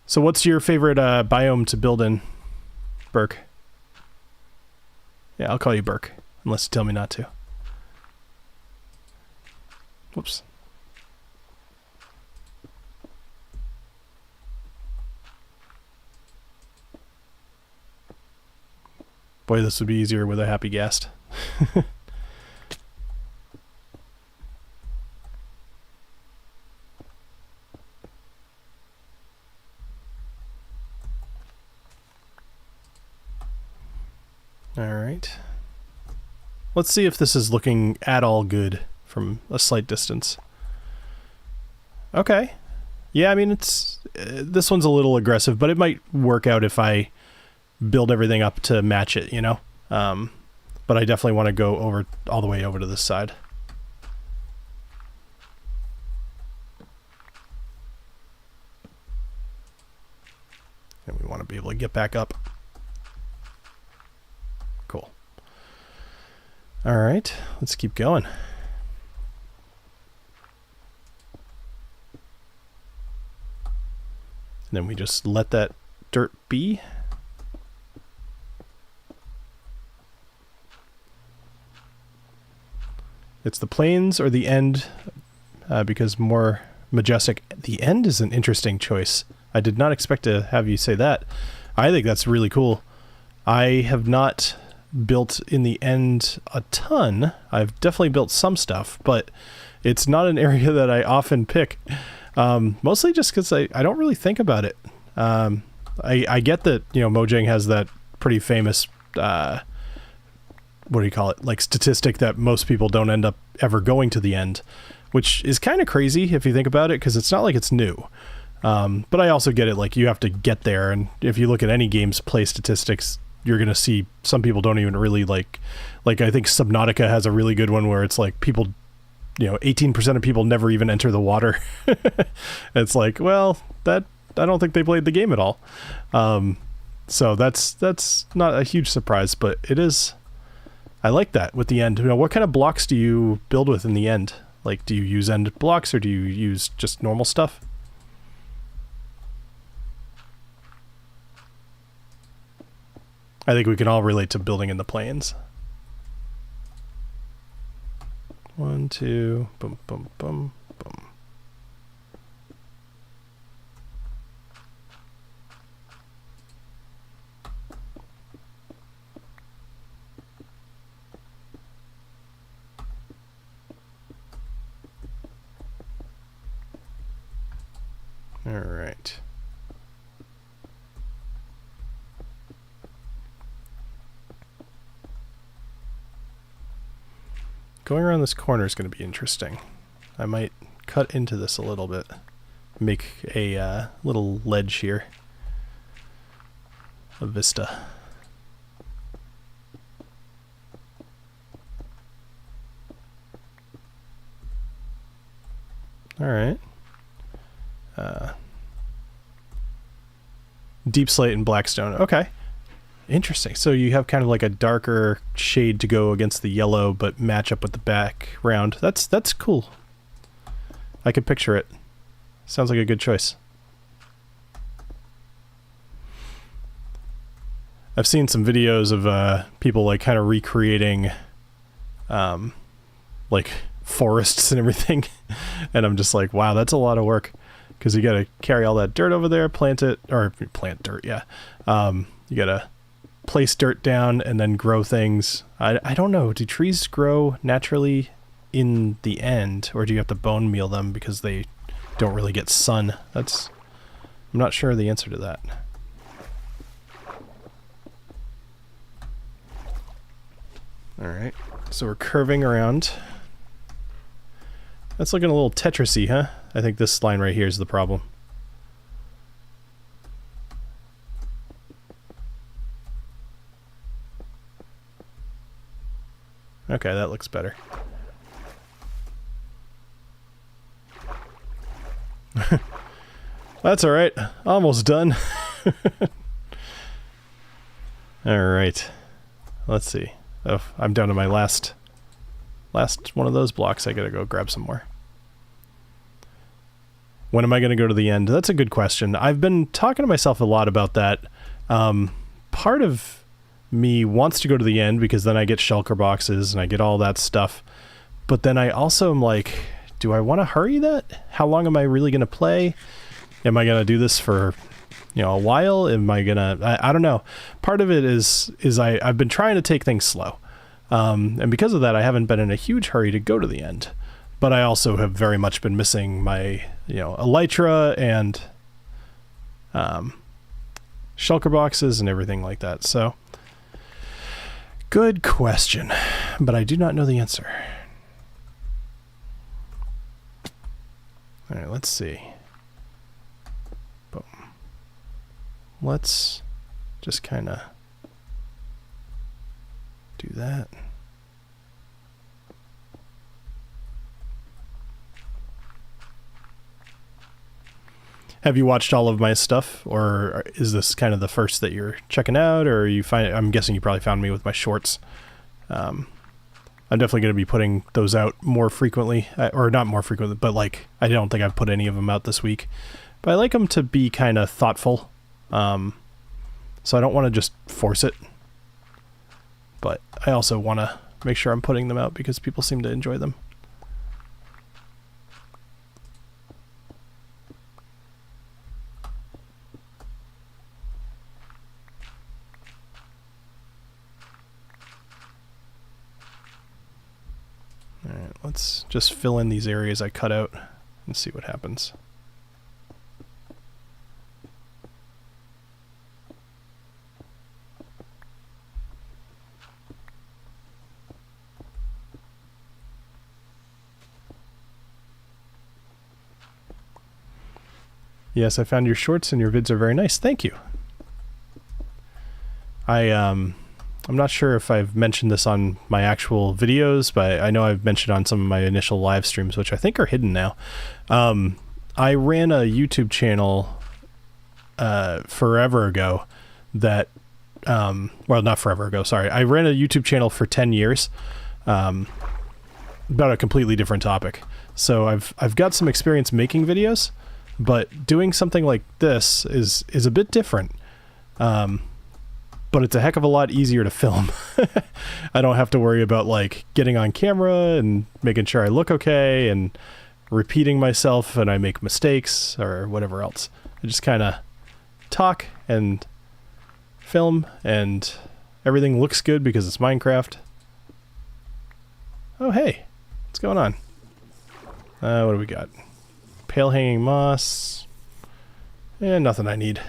So what's your favorite biome to build in, Burke? Yeah, I'll call you Burke, unless you tell me not to. Whoops. Boy, this would be easier with a happy guest. All right. Let's see if this is looking at all good from a slight distance. Okay. Yeah, I mean, it's this one's a little aggressive, but it might work out if I build everything up to match it, you know? But I definitely want to go over all the way over to this side. And we want to be able to get back up. Cool. All right, let's keep going. And then we just let that dirt be. It's the plains or the end, because more majestic. The end is an interesting choice. I did not expect to have you say that. I think that's really cool. I have not built in the end a ton. I've definitely built some stuff, but it's not an area that I often pick. Mostly just because I don't really think about it. I get that, you know, Mojang has that pretty famous, what do you call it? Like statistic that most people don't end up ever going to the end, which is kind of crazy if you think about it, because it's not like it's new. But I also get it, like you have to get there. And if you look at any game's play statistics, you're going to see some people don't even really like I think Subnautica has a really good one where it's like people, you know, 18% of people never even enter the water. It's like, well, that I don't think they played the game at all. So that's not a huge surprise, but it is. I like that with the end. You know, what kind of blocks do you build with in the end? Like, do you use end blocks or do you use just normal stuff? I think we can all relate to building in the plains. 1, 2, boom, boom, boom, boom. All right. Going around this corner is going to be interesting. I might cut into this a little bit, make a little ledge here, a vista. All right. Deep slate and blackstone. Okay. Interesting. So you have kind of like a darker shade to go against the yellow, but match up with the background. That's cool. I can picture it. Sounds like a good choice. I've seen some videos of people like kind of recreating like forests and everything. And I'm just like, wow, that's a lot of work. Because you got to carry all that dirt over there, plant dirt, yeah. You got to place dirt down and then grow things. I don't know, do trees grow naturally in the end, or do you have to bone meal them because they don't really get sun? I'm not sure the answer to that. All right, so we're curving around. That's looking a little Tetris-y, huh? I think this line right here is the problem. Okay, that looks better. That's all right. Almost done. All right. Let's see. Oh, I'm down to my last one of those blocks. I gotta go grab some more. When am I gonna go to the end? That's a good question. I've been talking to myself a lot about that. Part of me wants to go to the end because then I get shulker boxes and I get all that stuff. But then I also am like, do I want to hurry that? How long am I really gonna play? Am I gonna do this for, a while? Am I gonna, I don't know. Part of it is I've been trying to take things slow. And because of that, I haven't been in a huge hurry to go to the end, but I also have very much been missing my, elytra and, shulker boxes and everything like that. So good question, but I do not know the answer. All right, let's see. Let's just kind of do that. Have you watched all of my stuff, or is this kind of the first that you're checking out, or I'm guessing you probably found me with my shorts. I'm definitely going to be putting those out more frequently, or not more frequently, but like, I don't think I've put any of them out this week, but I like them to be kind of thoughtful. So I don't want to just force it, but I also want to make sure I'm putting them out because people seem to enjoy them. All right, let's just fill in these areas I cut out and see what happens. Yes, I found your shorts and your vids are very nice. Thank you. I'm not sure if I've mentioned this on my actual videos, but I know I've mentioned on some of my initial live streams, which I think are hidden now. I ran a YouTube channel forever ago that, well, not forever ago, sorry. I ran a YouTube channel for 10 years about a completely different topic. So I've got some experience making videos, but doing something like this is a bit different. But it's a heck of a lot easier to film. I don't have to worry about like getting on camera and making sure I look okay and repeating myself and I make mistakes or whatever else. I just kind of talk and film and everything looks good because it's Minecraft. Oh, hey, what's going on? What do we got? Pale hanging moss. And nothing I need.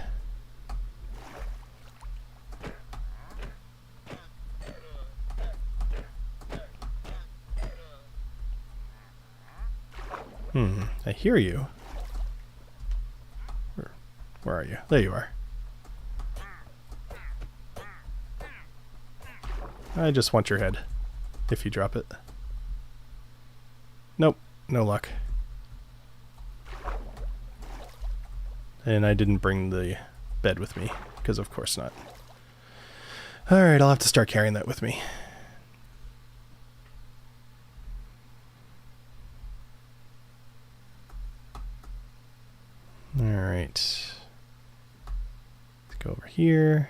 I hear you. Where are you? There you are. I just want your head, if you drop it. Nope, no luck. And I didn't bring the bed with me, because of course not. Alright, I'll have to start carrying that with me. Alright. Let's go over here.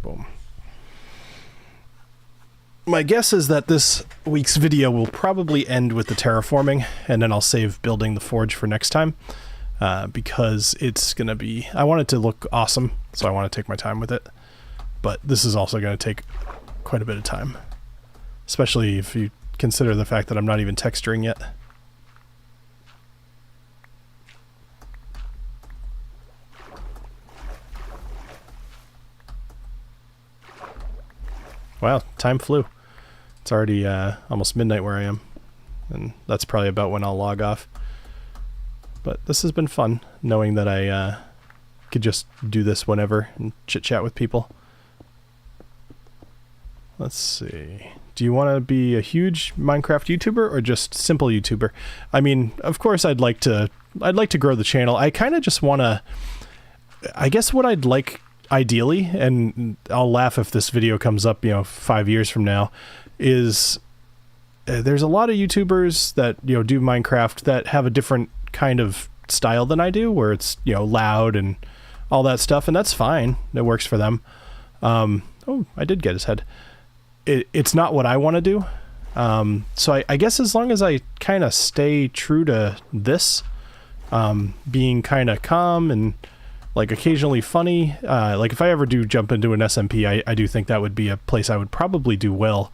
Boom. My guess is that this week's video will probably end with the terraforming, and then I'll save building the forge for next time. Because it's going to be... I want it to look awesome, so I want to take my time with it. But this is also going to take quite a bit of time. Especially if you consider the fact that I'm not even texturing yet. Wow, time flew. It's already almost midnight where I am. And that's probably about when I'll log off. But this has been fun, knowing that I could just do this whenever and chit-chat with people. Let's see. Do you want to be a huge Minecraft YouTuber or just simple YouTuber? I mean, of course I'd like to grow the channel. I kind of just want to... I guess what I'd like ideally, and I'll laugh if this video comes up, 5 years from now, is there's a lot of YouTubers that, do Minecraft that have a different kind of style than I do, where it's, loud and all that stuff, and that's fine. It works for them. Oh, I did get his head. It's not what I want to do. So I guess as long as I kind of stay true to this, being kind of calm and like occasionally funny, like if I ever do jump into an SMP, I do think that would be a place I would probably do well.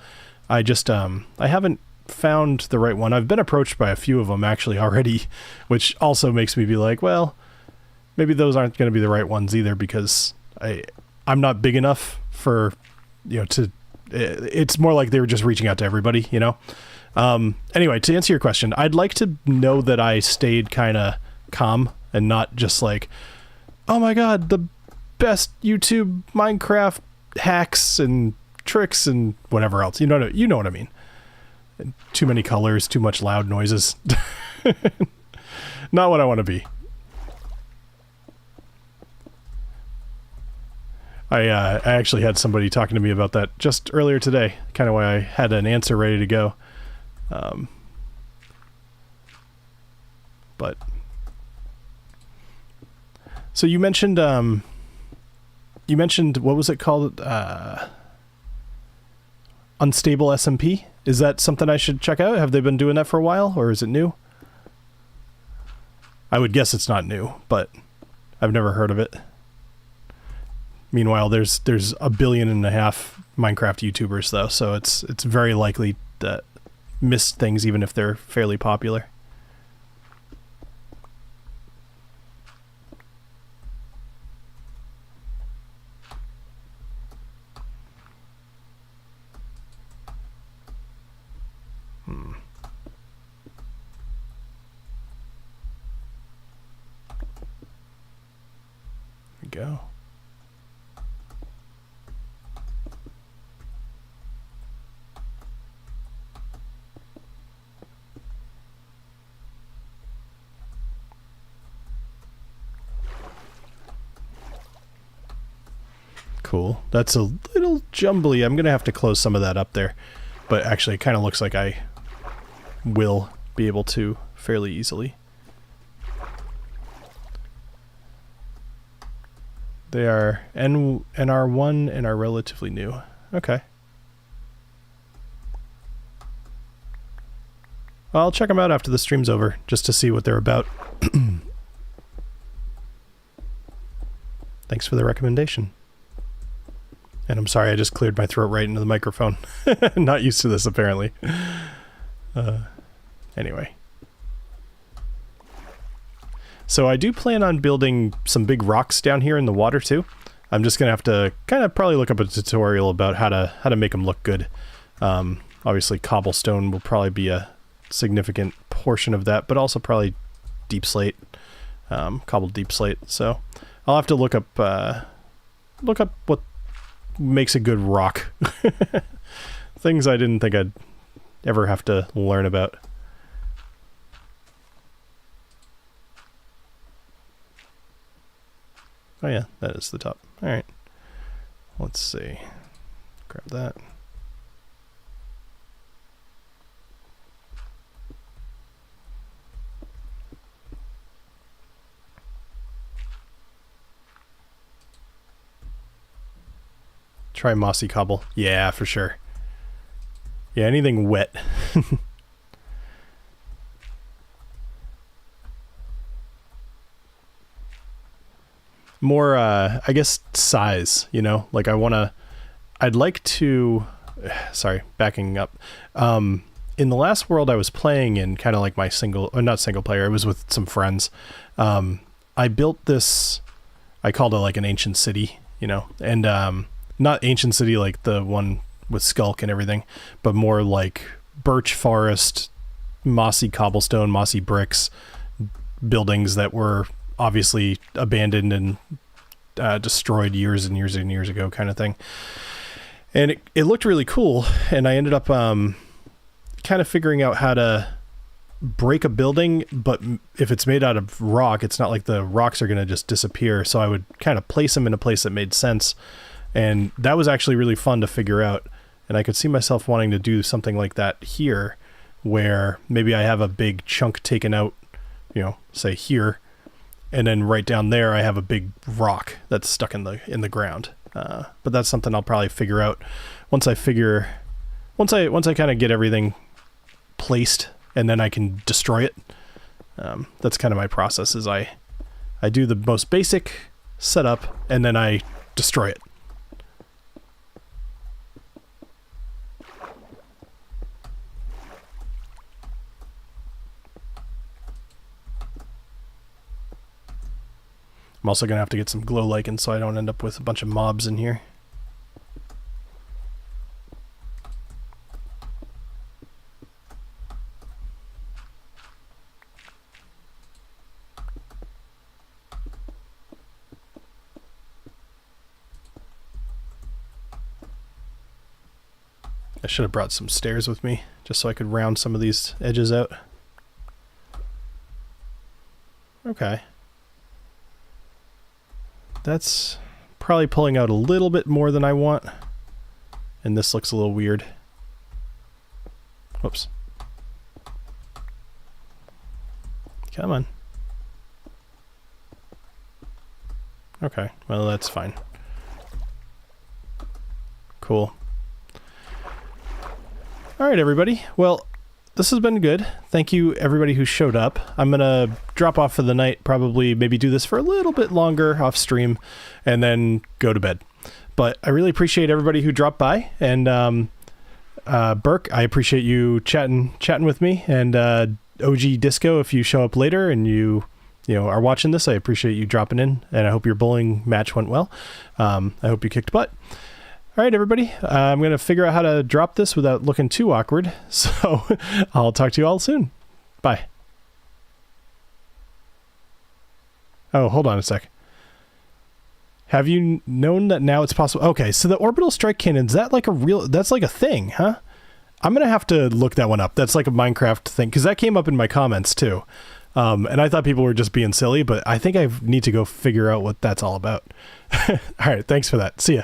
I just, I haven't found the right one. I've been approached by a few of them actually already, which also makes me be like, well, maybe those aren't going to be the right ones either, because I'm not big enough for, it's more like they were just reaching out to everybody, Anyway, to answer your question, I'd like to know that I stayed kind of calm and not just like, oh my God, the best YouTube Minecraft hacks and tricks and whatever else. You know what I mean? Too many colors, too much loud noises. Not what I want to be. I actually had somebody talking to me about that just earlier today, kind of why I had an answer ready to go. But so you mentioned what was it called? Unstable SMP. Is that something I should check out? Have they been doing that for a while, or is it new? I would guess it's not new, but I've never heard of it. Meanwhile, there's 1.5 billion Minecraft YouTubers though, so it's very likely that miss things even if they're fairly popular. There we go. Cool. That's a little jumbly. I'm going to have to close some of that up there. But actually, it kind of looks like I will be able to fairly easily. They are NR1 and are relatively new. Okay. Well, I'll check them out after the stream's over, just to see what they're about. Thanks for the recommendation. And I'm sorry, I just cleared my throat right into the microphone. Not used to this, apparently. Anyway. So I do plan on building some big rocks down here in the water, too. I'm just going to have to kind of probably look up a tutorial about how to make them look good. Obviously, cobblestone will probably be a significant portion of that, but also probably deep slate, cobbled deep slate. So I'll have to look up what makes a good rock. Things I didn't think I'd ever have to learn about. Oh yeah, that is the top. All right. Let's see. Grab that. Try mossy cobble. Yeah, for sure. Yeah, anything wet. More, I guess, size, Like I'd like to, sorry, backing up. In the last world I was playing in, kind of like my not single player, it was with some friends. I built this, I called it like an ancient city, and not ancient city like the one with Skulk and everything, but more like birch forest, mossy cobblestone, mossy bricks, buildings that were obviously abandoned and destroyed years and years and years ago, kind of thing. And it looked really cool, and I ended up kind of figuring out how to break a building, but if it's made out of rock, it's not like the rocks are going to just disappear. So I would kind of place them in a place that made sense. And that was actually really fun to figure out. And I could see myself wanting to do something like that here, where maybe I have a big chunk taken out, you know, say here, and then right down there I have a big rock that's stuck in the ground. But that's something I'll probably figure out once I kind of get everything placed, and then I can destroy it. That's kind of my process. Is I do the most basic setup and then I destroy it. I'm also going to have to get some glow lichen so I don't end up with a bunch of mobs in here. I should have brought some stairs with me just so I could round some of these edges out. Okay. That's probably pulling out a little bit more than I want. And this looks a little weird. Whoops. Come on. Okay, well that's fine. Cool. All right, everybody. Well, this has been good. Thank you, everybody who showed up. I'm going to drop off for the night, probably maybe do this for a little bit longer off stream, and then go to bed. But I really appreciate everybody who dropped by. And Burke, I appreciate you chatting with me. And OG Disco, if you show up later and you are watching this, I appreciate you dropping in. And I hope your bowling match went well. I hope you kicked butt. All right, everybody, I'm going to figure out how to drop this without looking too awkward. So I'll talk to you all soon. Bye. Oh, hold on a sec. Have you known that now it's possible? Okay, so the orbital strike cannon, is that like that's like a thing, huh? I'm going to have to look that one up. That's like a Minecraft thing, because that came up in my comments too. And I thought people were just being silly, but I think I need to go figure out what that's all about. All right, thanks for that. See ya.